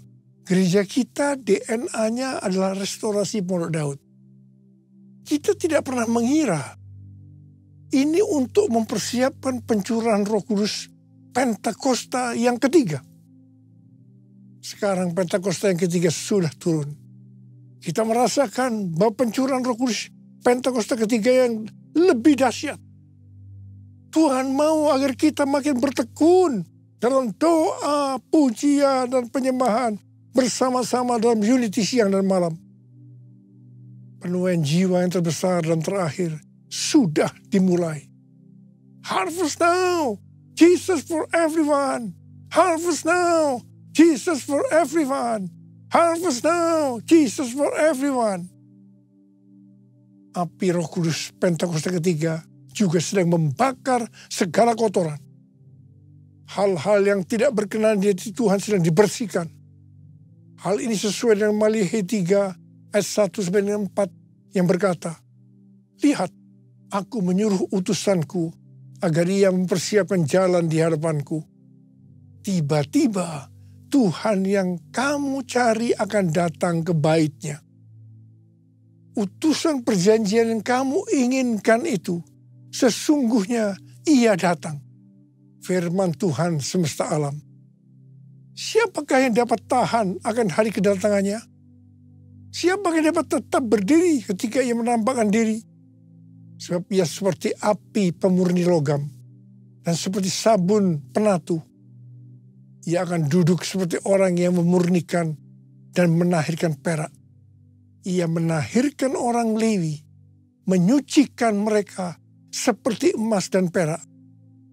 gereja kita DNA-nya adalah restorasi Pondok Daud. Kita tidak pernah mengira ini untuk mempersiapkan pencurahan Roh Kudus Pentakosta yang ketiga. Sekarang Pentakosta yang ketiga sudah turun. Kita merasakan bahwa pencurahan Roh Kudus Pentakosta ketiga yang lebih dahsyat. Tuhan mau agar kita makin bertekun dalam doa, pujian, dan penyembahan bersama-sama dalam unity siang dan malam. Penuaian jiwa yang terbesar dan terakhir sudah dimulai. Harvest now, Jesus for everyone. Harvest now, Jesus for everyone. Harvest now, Jesus for everyone. Api Roh Kudus Pentakosta ketiga juga sedang membakar segala kotoran. Hal-hal yang tidak berkenan di hati Tuhan sedang dibersihkan. Hal ini sesuai dengan Maliaki 3 ayat 1 sampai 4 yang berkata, "Lihat, aku menyuruh utusanku agar ia mempersiapkan jalan di hadapanku. Tiba-tiba Tuhan yang kamu cari akan datang ke baitnya. Utusan perjanjian yang kamu inginkan itu, sesungguhnya ia datang. Firman Tuhan semesta alam. Siapakah yang dapat tahan akan hari kedatangannya? Siapakah yang dapat tetap berdiri ketika ia menampakkan diri? Sebab ia seperti api pemurni logam dan seperti sabun penatu. Ia akan duduk seperti orang yang memurnikan dan menahirkan perak. Ia menahirkan orang Lewi, menyucikan mereka seperti emas dan perak,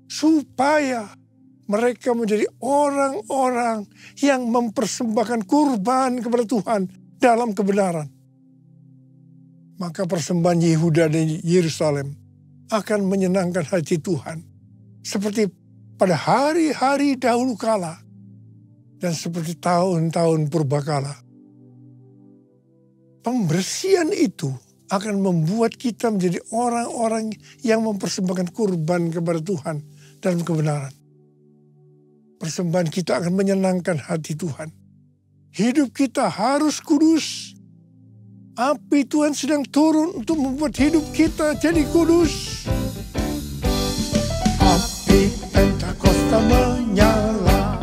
supaya mereka menjadi orang-orang yang mempersembahkan kurban kepada Tuhan dalam kebenaran. Maka persembahan Yehuda dan Yerusalem akan menyenangkan hati Tuhan, seperti pada hari-hari dahulu kala dan seperti tahun-tahun purbakala. Pembersihan itu akan membuat kita menjadi orang-orang yang mempersembahkan kurban kepada Tuhan dalam kebenaran. Persembahan kita akan menyenangkan hati Tuhan. Hidup kita harus kudus. Api Tuhan sedang turun untuk membuat hidup kita jadi kudus. Api Pentakosta menyala.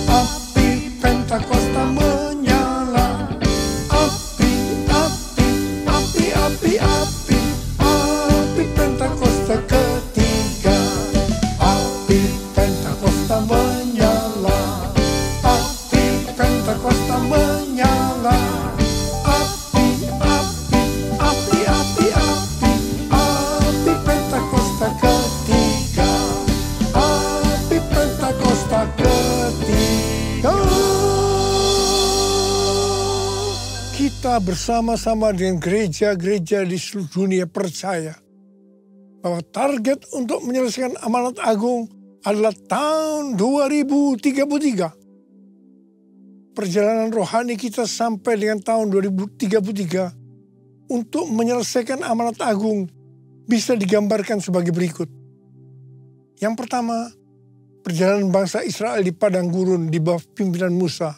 Api Pentakosta menyala. Api, api, api, api, api. Api Pentakosta ketiga. Api Pentakosta menyala. Api Pentakosta menyala. Api, api, api, api, api. Api Pentakosta ketiga. Api Pentakosta ketiga. Kita bersama-sama dengan gereja-gereja di seluruh dunia percaya bahwa target untuk menyelesaikan amanat agung adalah tahun 2033. Perjalanan rohani kita sampai dengan tahun 2033 untuk menyelesaikan amanat agung bisa digambarkan sebagai berikut. Yang pertama, perjalanan bangsa Israel di padang gurun di bawah pimpinan Musa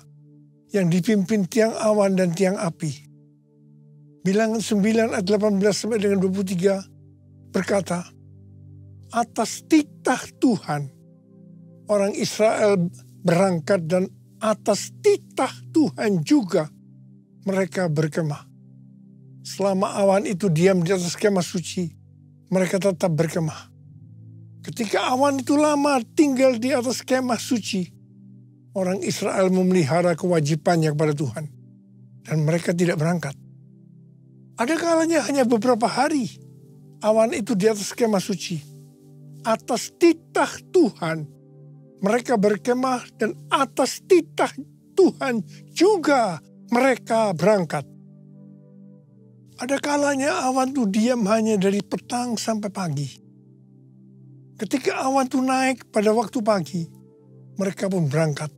yang dipimpin tiang awan dan tiang api. Bilangan 9 ayat 18 sampai dengan 23 berkata, atas titah Tuhan orang Israel berangkat dan atas titah Tuhan juga mereka berkemah. Selama awan itu diam di atas kemah suci, mereka tetap berkemah. Ketika awan itu lama tinggal di atas kemah suci, orang Israel memelihara kewajibannya kepada Tuhan. Dan mereka tidak berangkat. Ada kalanya hanya beberapa hari awan itu di atas kemah suci. Atas titah Tuhan mereka berkemah dan atas titah Tuhan juga mereka berangkat. Ada kalanya awan itu diam hanya dari petang sampai pagi. Ketika awan itu naik pada waktu pagi, mereka pun berangkat.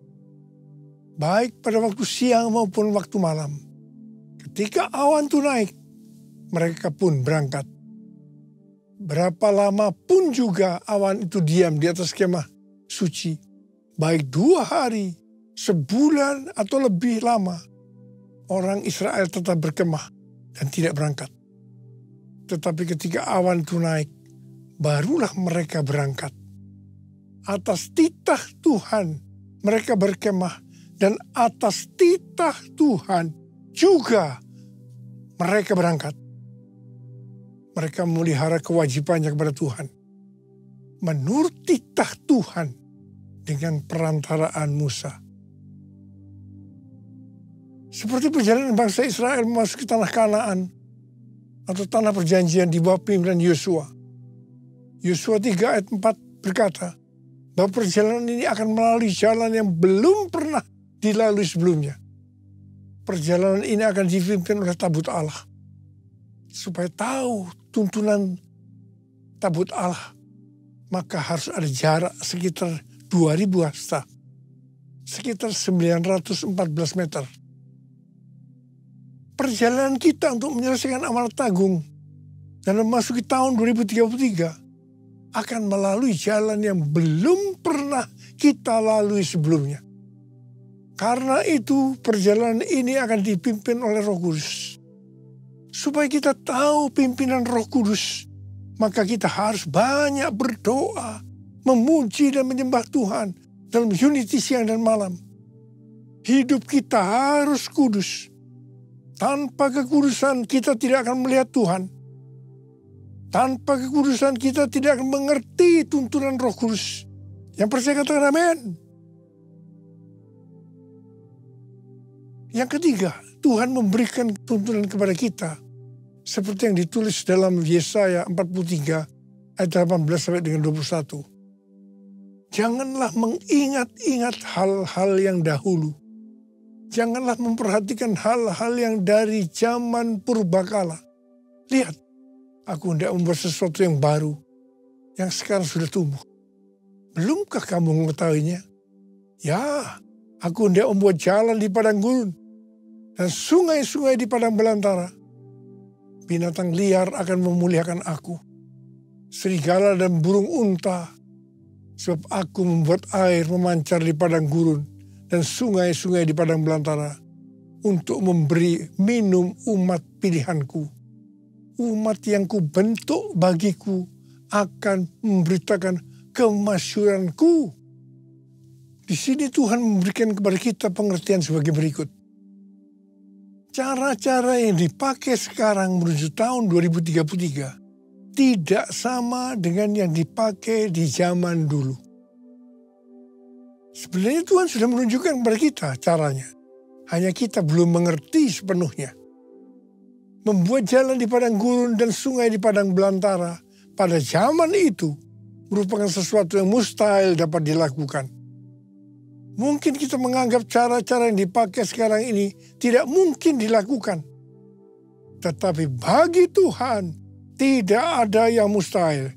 Baik pada waktu siang maupun waktu malam. Ketika awan itu naik, mereka pun berangkat. Berapa lama pun juga awan itu diam di atas kemah suci. Baik 2 hari, sebulan atau lebih lama, orang Israel tetap berkemah dan tidak berangkat. Tetapi ketika awan itu naik, barulah mereka berangkat. Atas titah Tuhan mereka berkemah dan atas titah Tuhan juga mereka berangkat. Mereka memelihara kewajibannya kepada Tuhan. Menurut titah Tuhan dengan perantaraan Musa. Seperti perjalanan bangsa Israel memasuki tanah Kanaan atau tanah perjanjian di bawah pimpinan Yosua. Yosua 3 ayat 4 berkata bahwa perjalanan ini akan melalui jalan yang belum pernah dilalui sebelumnya. Perjalanan ini akan dipimpin oleh tabut Allah. Supaya tahu tuntunan tabut Allah, maka harus ada jarak sekitar 2000 hasta. Sekitar 914 meter. Perjalanan kita untuk menyelesaikan amanat agung dan memasuki tahun 2033 akan melalui jalan yang belum pernah kita lalui sebelumnya. Karena itu perjalanan ini akan dipimpin oleh Roh Kudus. Supaya kita tahu pimpinan Roh Kudus, maka kita harus banyak berdoa, memuji dan menyembah Tuhan dalam unity siang dan malam. Hidup kita harus kudus. Tanpa kekudusan kita tidak akan melihat Tuhan. Tanpa kekudusan kita tidak akan mengerti tuntunan Roh Kudus. Yang percaya katakan amin. Yang ketiga, Tuhan memberikan tuntunan kepada kita. Seperti yang ditulis dalam Yesaya 43 ayat 18 sampai dengan 21. Janganlah mengingat-ingat hal-hal yang dahulu. Janganlah memperhatikan hal-hal yang dari zaman purbakala. Lihat, aku hendak membuat sesuatu yang baru, yang sekarang sudah tumbuh. Belumkah kamu mengetahuinya? Ya, aku hendak membuat jalan di padang gurun, dan sungai-sungai di padang belantara. Binatang liar akan memuliakan aku. Serigala dan burung unta. Sebab aku membuat air memancar di padang gurun dan sungai-sungai di padang belantara. Untuk memberi minum umat pilihanku. Umat yang kubentuk bagiku akan memberitakan kemasyhuranku. Di sini Tuhan memberikan kepada kita pengertian sebagai berikut. Cara-cara yang dipakai sekarang menuju tahun 2033 tidak sama dengan yang dipakai di zaman dulu. Sebenarnya Tuhan sudah menunjukkan kepada kita caranya. Hanya kita belum mengerti sepenuhnya. Membuat jalan di padang gurun dan sungai di padang belantara pada zaman itu merupakan sesuatu yang mustahil dapat dilakukan. Mungkin kita menganggap cara-cara yang dipakai sekarang ini tidak mungkin dilakukan. Tetapi bagi Tuhan tidak ada yang mustahil.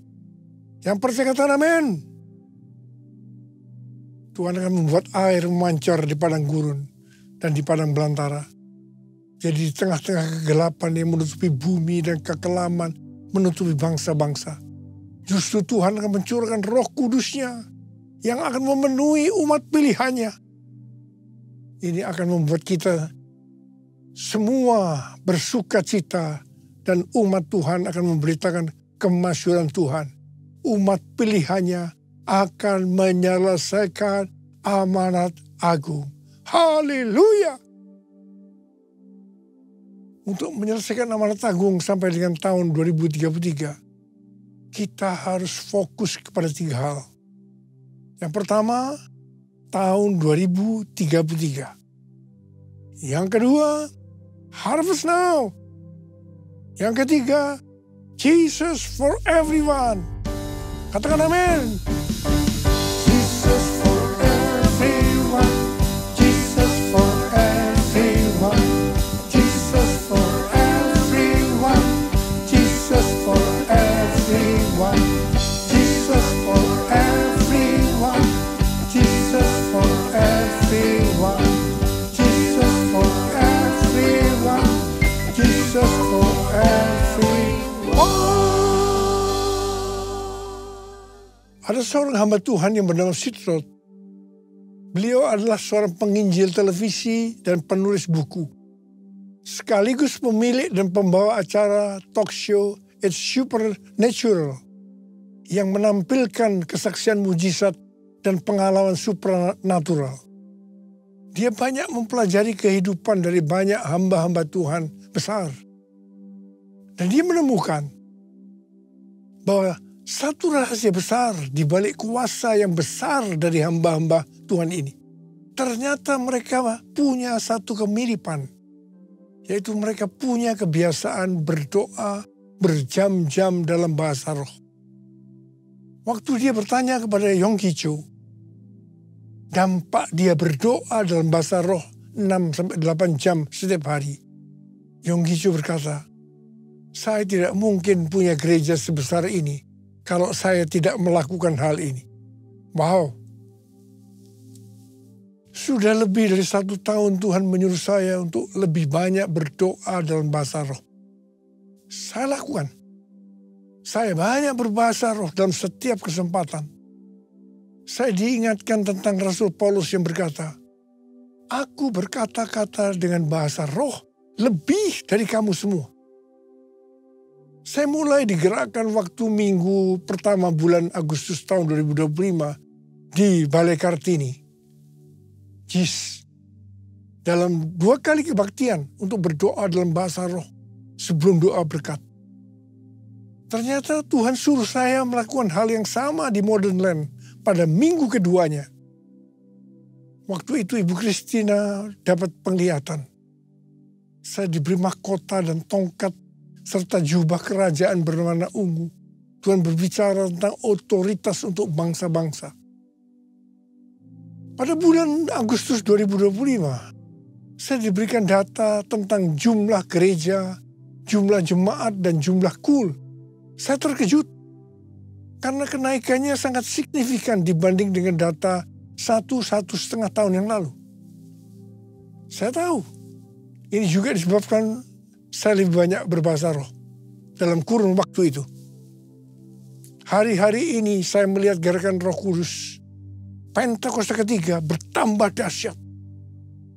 Yang percaya kata amin. Tuhan akan membuat air memancar di padang gurun dan di padang belantara. Jadi di tengah-tengah kegelapan yang menutupi bumi dan kekelaman menutupi bangsa-bangsa. Justru Tuhan akan mencurahkan Roh Kudusnya yang akan memenuhi umat pilihannya. Ini akan membuat kita semua bersuka cita dan umat Tuhan akan memberitakan kemasyhuran Tuhan. Umat pilihannya akan menyelesaikan amanat agung. Haleluya! Untuk menyelesaikan amanat agung sampai dengan tahun 2033, kita harus fokus kepada 3 hal. Yang pertama, tahun 2033. Yang kedua, harvest now. Yang ketiga, Jesus for everyone. Katakan amin. Jesus for everyone. Jesus for everyone. Jesus for everyone. Jesus for everyone. Jesus for everyone. Jesus for everyone. Jesus for everyone. Jesus for everyone. Ada seorang hamba Tuhan yang bernama Sitrot. Beliau adalah seorang penginjil televisi dan penulis buku. Sekaligus pemilik dan pembawa acara talk show It's Supernatural yang menampilkan kesaksian mujizat dan pengalaman supranatural. Dia banyak mempelajari kehidupan dari banyak hamba-hamba Tuhan besar. Dan dia menemukan bahwa satu rahasia besar di balik kuasa yang besar dari hamba-hamba Tuhan ini. Ternyata mereka punya satu kemiripan. Yaitu mereka punya kebiasaan berdoa berjam-jam dalam bahasa roh. Waktu dia bertanya kepada Yonggi Cho, dampak dia berdoa dalam bahasa roh 6-8 jam setiap hari. Yonggi Cho berkata, saya tidak mungkin punya gereja sebesar ini kalau saya tidak melakukan hal ini. Wow. Sudah lebih dari 1 tahun Tuhan menyuruh saya untuk lebih banyak berdoa dalam bahasa roh. Saya lakukan. Saya banyak berbahasa roh dalam setiap kesempatan. Saya diingatkan tentang Rasul Paulus yang berkata, aku berkata-kata dengan bahasa roh lebih dari kamu semua. Saya mulai digerakkan waktu minggu pertama bulan Agustus tahun 2025 di Balai Kartini. JIS. Dalam 2 kali kebaktian untuk berdoa dalam bahasa roh sebelum doa berkat. Ternyata Tuhan suruh saya melakukan hal yang sama di Modern Land pada minggu keduanya. Waktu itu Ibu Christina dapat penglihatan. Saya diberi mahkota dan tongkat serta jubah kerajaan berwarna ungu. Tuhan berbicara tentang otoritas untuk bangsa-bangsa. Pada bulan Agustus 2025, saya diberikan data tentang jumlah gereja, jumlah jemaat, dan jumlah kul. Saya terkejut karena kenaikannya sangat signifikan dibanding dengan data 1,5 tahun yang lalu. Saya tahu ini juga disebabkan saya lebih banyak berbahasa roh dalam kurun waktu itu. Hari-hari ini saya melihat gerakan Roh Kudus Pentakosta ketiga bertambah dahsyat.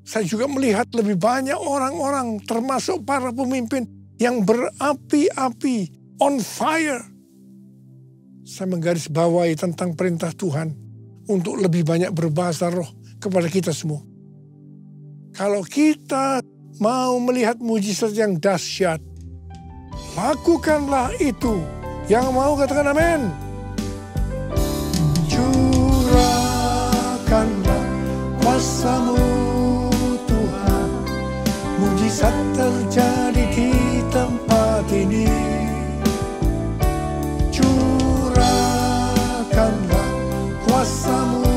Saya juga melihat lebih banyak orang-orang termasuk para pemimpin yang berapi-api, on fire. Saya menggarisbawahi tentang perintah Tuhan untuk lebih banyak berbahasa roh kepada kita semua. Kalau kita mau melihat mujizat yang dahsyat, lakukanlah itu. Yang mau katakan amin. Curahkanlah kuasa-Mu Tuhan, mujizat terjadi di tempat ini. Curahkanlah kuasa-Mu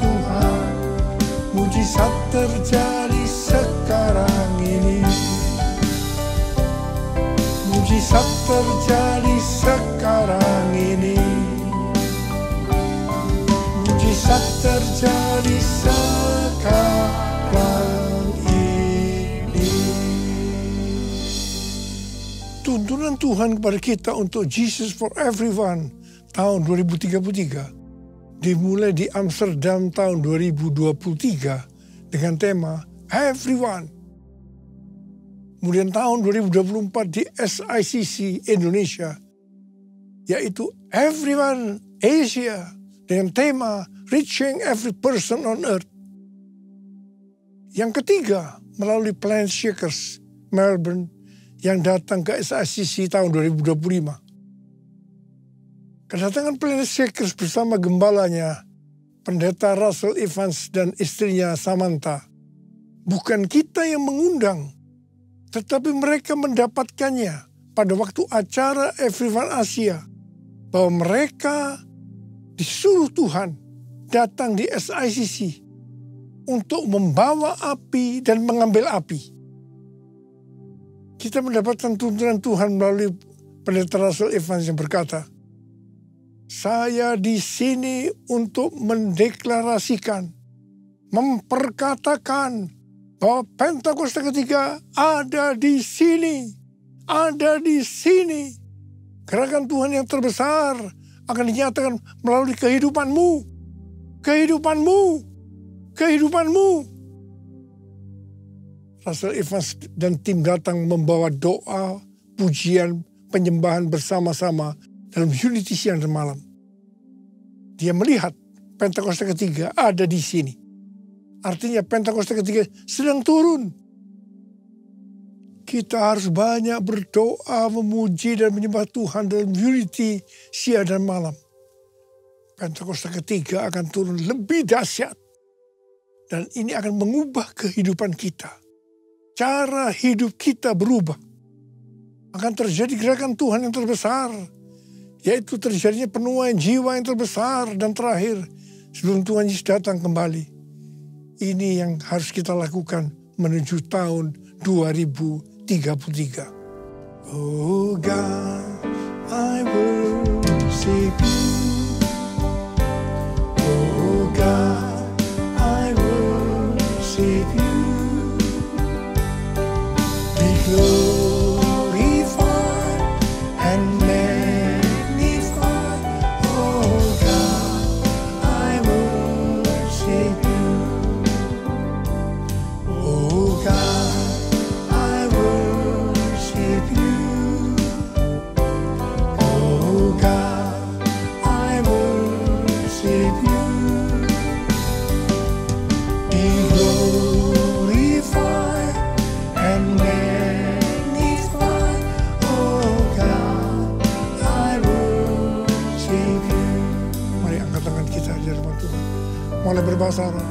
Tuhan, mujizat terjadi sekarang ini. Mujizat terjadi sekarang ini. Mujizat terjadi sekarang ini. Tuntunan Tuhan kepada kita untuk Jesus for Everyone tahun 2033 dimulai di Amsterdam tahun 2023 dengan tema Everyone. Kemudian tahun 2024 di SICC Indonesia, yaitu Everyone Asia dengan tema Reaching Every Person on Earth. Yang ketiga, melalui Planet Shakers Melbourne yang datang ke SICC tahun 2025. Kedatangan Planet Shakers bersama gembalanya, Pendeta Russell Evans dan istrinya Samantha, bukan kita yang mengundang, tetapi mereka mendapatkannya pada waktu acara Everyone Asia, bahwa mereka disuruh Tuhan datang di SICC untuk membawa api dan mengambil api. Kita mendapatkan tuntunan Tuhan melalui Pendeta Russell Evans yang berkata, saya di sini untuk mendeklarasikan, memperkatakan bahwa Pentakosta ketiga ada di sini, ada di sini. Gerakan Tuhan yang terbesar akan dinyatakan melalui kehidupanmu, kehidupanmu, kehidupanmu. Russell Evans dan tim datang membawa doa, pujian, penyembahan bersama-sama dalam unity siang dan malam. Dia melihat Pentakosta ketiga ada di sini. Artinya Pentakosta ketiga sedang turun. Kita harus banyak berdoa, memuji dan menyembah Tuhan dalam unity siang dan malam. Pentakosta ketiga akan turun lebih dahsyat. Dan ini akan mengubah kehidupan kita. Cara hidup kita berubah. Akan terjadi gerakan Tuhan yang terbesar, yaitu terjadinya penuaian jiwa yang terbesar dan terakhir sebelum Tuhan Yesus datang kembali. Ini yang harus kita lakukan menuju tahun 2033. Oh God, I worship you. Oh God, I worship you. Be glorified and magnified. Oh God, I worship you. Oh God, I worship you. Oh God, I worship you. Be glorified and magnified. Oh God, I worship you. Mari angkat tangan kita di hadapan Tuhan. Mulai berbahasa roh.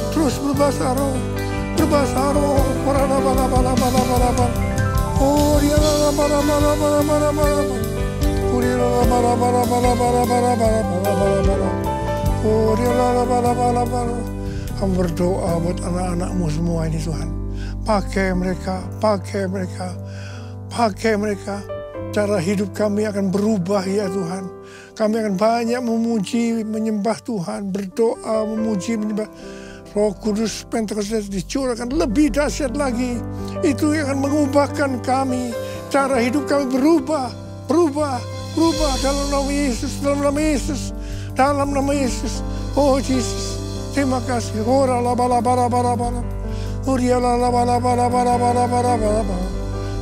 Terus berbahasa roh, berbahasa roh. Kamu berdoa buat anak-anakmu semua ini Tuhan. Pakai mereka, pakai mereka, pakai mereka. Cara hidup kami akan berubah ya Tuhan. Kami akan banyak memuji, menyembah Tuhan. Berdoa, memuji, menyembah. Roh Kudus Pentakosta dicurahkan lebih dahsyat lagi. Itu yang akan mengubahkan kami. Cara hidup kami berubah, berubah, berubah dalam nama Yesus, dalam nama Yesus, dalam nama Yesus. Oh Yesus, terima kasih. Ora la bala bala bala bala. Oria la bala bala bala bala bala bala.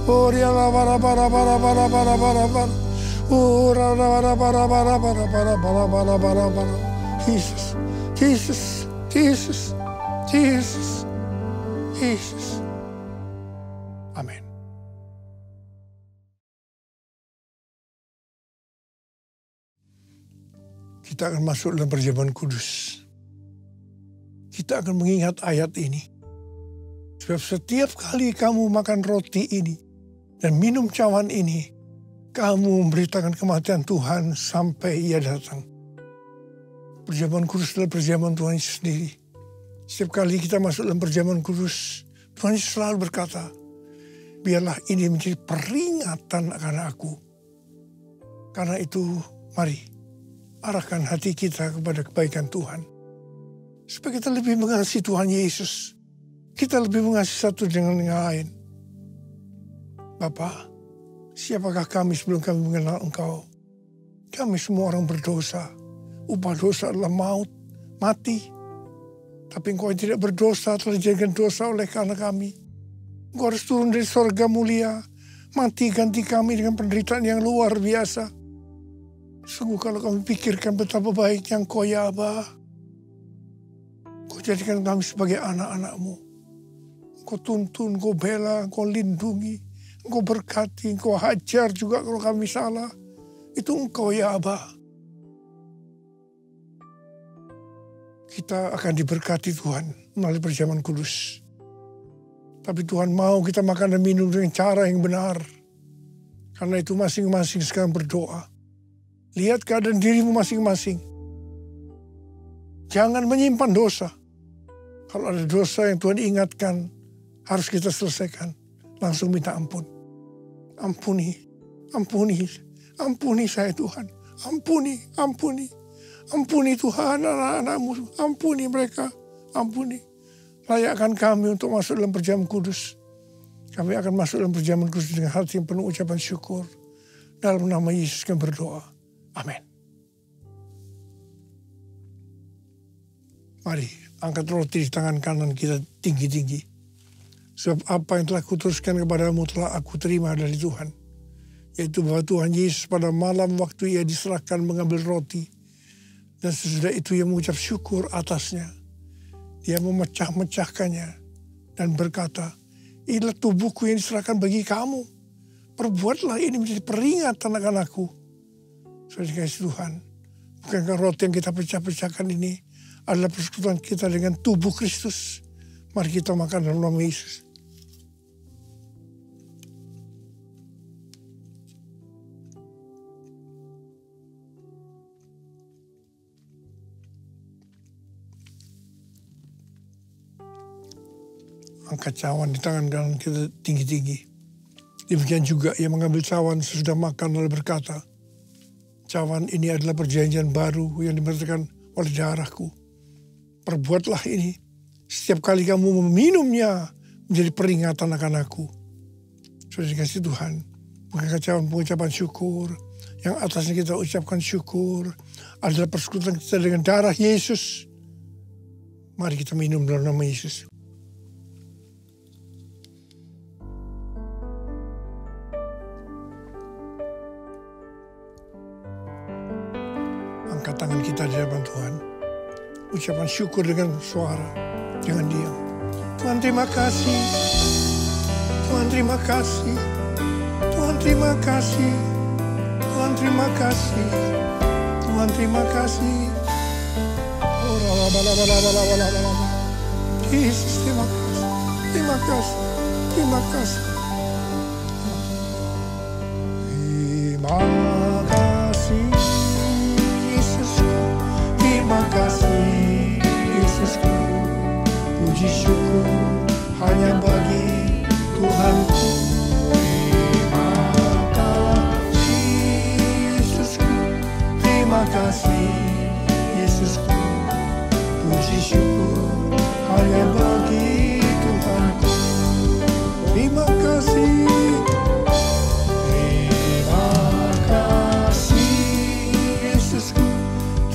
Oria la bala bala bala bala bala bala bala. Ora la bala bala bala bala bala bala bala bala. Jesus, Jesus, Jesus, Jesus, Jesus. Amin. Kita akan masuk dalam perjamuan kudus. Kita akan mengingat ayat ini. Sebab setiap kali kamu makan roti ini dan minum cawan ini, kamu memberitakan kematian Tuhan sampai Ia datang. Perjamuan kudus adalah perjamuan Tuhan Yesus sendiri. Setiap kali kita masuk dalam perjamuan kudus, Tuhan Yesus selalu berkata, biarlah ini menjadi peringatan akan aku. Karena itu, mari arahkan hati kita kepada kebaikan Tuhan. Supaya kita lebih mengasihi Tuhan Yesus. Kita lebih mengasihi satu dengan yang lain. Bapa, siapakah kami sebelum kami mengenal Engkau? Kami semua orang berdosa. Upah dosa adalah maut, mati. Tapi Engkau yang tidak berdosa telah dijadikan dosa oleh karena kami. Engkau harus turun dari sorga mulia. Mati ganti kami dengan penderitaan yang luar biasa. Sungguh kalau kami pikirkan betapa baiknya Engkau ya Aba. Engkau jadikan kami sebagai anak-anak-Mu. Engkau tuntun, Engkau bela, Engkau lindungi. Engkau berkati, Engkau hajar juga kalau kami salah. Itu Engkau ya Aba. Kita akan diberkati Tuhan melalui perjamuan kudus. Tapi Tuhan mau kita makan dan minum dengan cara yang benar. Karena itu masing-masing sekarang berdoa. Lihat keadaan dirimu masing-masing. Jangan menyimpan dosa. Kalau ada dosa yang Tuhan ingatkan, harus kita selesaikan. Langsung minta ampun. Ampuni, ampuni, ampuni saya Tuhan. Ampuni, ampuni. Ampuni Tuhan anak-anak-Mu. Ampuni mereka, ampuni. Layakkan kami untuk masuk dalam perjamuan kudus. Kami akan masuk dalam perjamuan kudus dengan hati yang penuh ucapan syukur. Dalam nama Yesus kami berdoa. Amin. Mari angkat roti di tangan kanan kita tinggi-tinggi. Sebab apa yang telah kuteruskan kepadamu telah aku terima dari Tuhan. Yaitu bahwa Tuhan Yesus pada malam waktu ia diserahkan mengambil roti. Dan sesudah itu ia mengucap syukur atasnya. Dia memecah-mecahkannya dan berkata, inilah tubuhku yang diserahkan bagi kamu. Perbuatlah ini menjadi peringatan akan aku. Saudara dikasihi Tuhan, bukankah roti yang kita pecah-pecahkan ini adalah persekutuan kita dengan tubuh Kristus? Mari kita makan dalam nama Yesus. Angkat cawan di tangan kanan kita tinggi-tinggi. Demikian juga ia mengambil cawan sesudah makan lalu berkata, cawan ini adalah perjanjian baru yang dimerintahkan oleh darahku. Perbuatlah ini setiap kali kamu meminumnya menjadi peringatan akan aku. Sudah dikasih Tuhan, bukankah cawan pengucapan syukur yang atasnya kita ucapkan syukur adalah persekutuan kita dengan darah Yesus. Mari kita minum dalam nama Yesus. Angkat tangan kita di hadapan Tuhan. Ucapan syukur dengan suara. Jangan diam. Tuhan terima kasih. Tuhan terima kasih. Tuhan terima kasih. Tuhan terima kasih. Tuhan terima kasih. Yesus terima kasih. Terima kasih. Terima kasih. Terima kasih. Terima kasih Yesusku, puji syukur hanya bagi Tuhanku. Terima kasih Yesusku, terima kasih Yesusku, puji syukur hanya bagi Tuhanku. Terima kasih. Terima kasih Yesusku,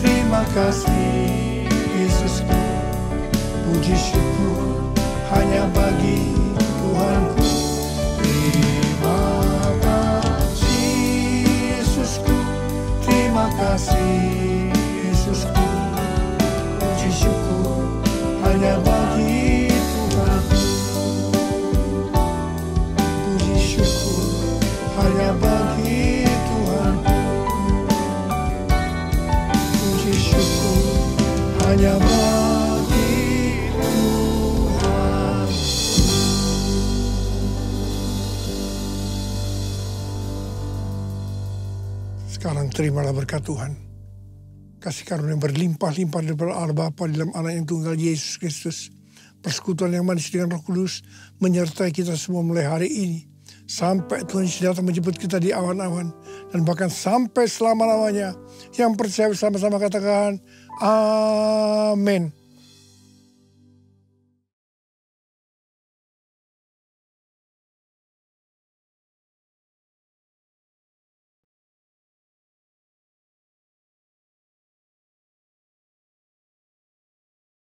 terima kasih Yesusku, puji syukur hanya bagi Tuhanku. Terima kasih Yesusku, terima kasih Yesusku, puji syukur hanya bagi Tuhanku. Puji syukur hanya bagi Tuhanku. Puji syukur hanya bagi Tuhan. Sekarang terimalah berkat Tuhan. Kasih karunia yang berlimpah-limpah daripada Allah Bapa dalam anak yang tunggal Yesus Kristus. Persekutuan yang manis dengan Roh Kudus menyertai kita semua mulai hari ini. Sampai Tuhan Yesus datang menjemput kita di awan-awan. Dan bahkan sampai selama-lamanya. Yang percaya sama-sama katakan, amin.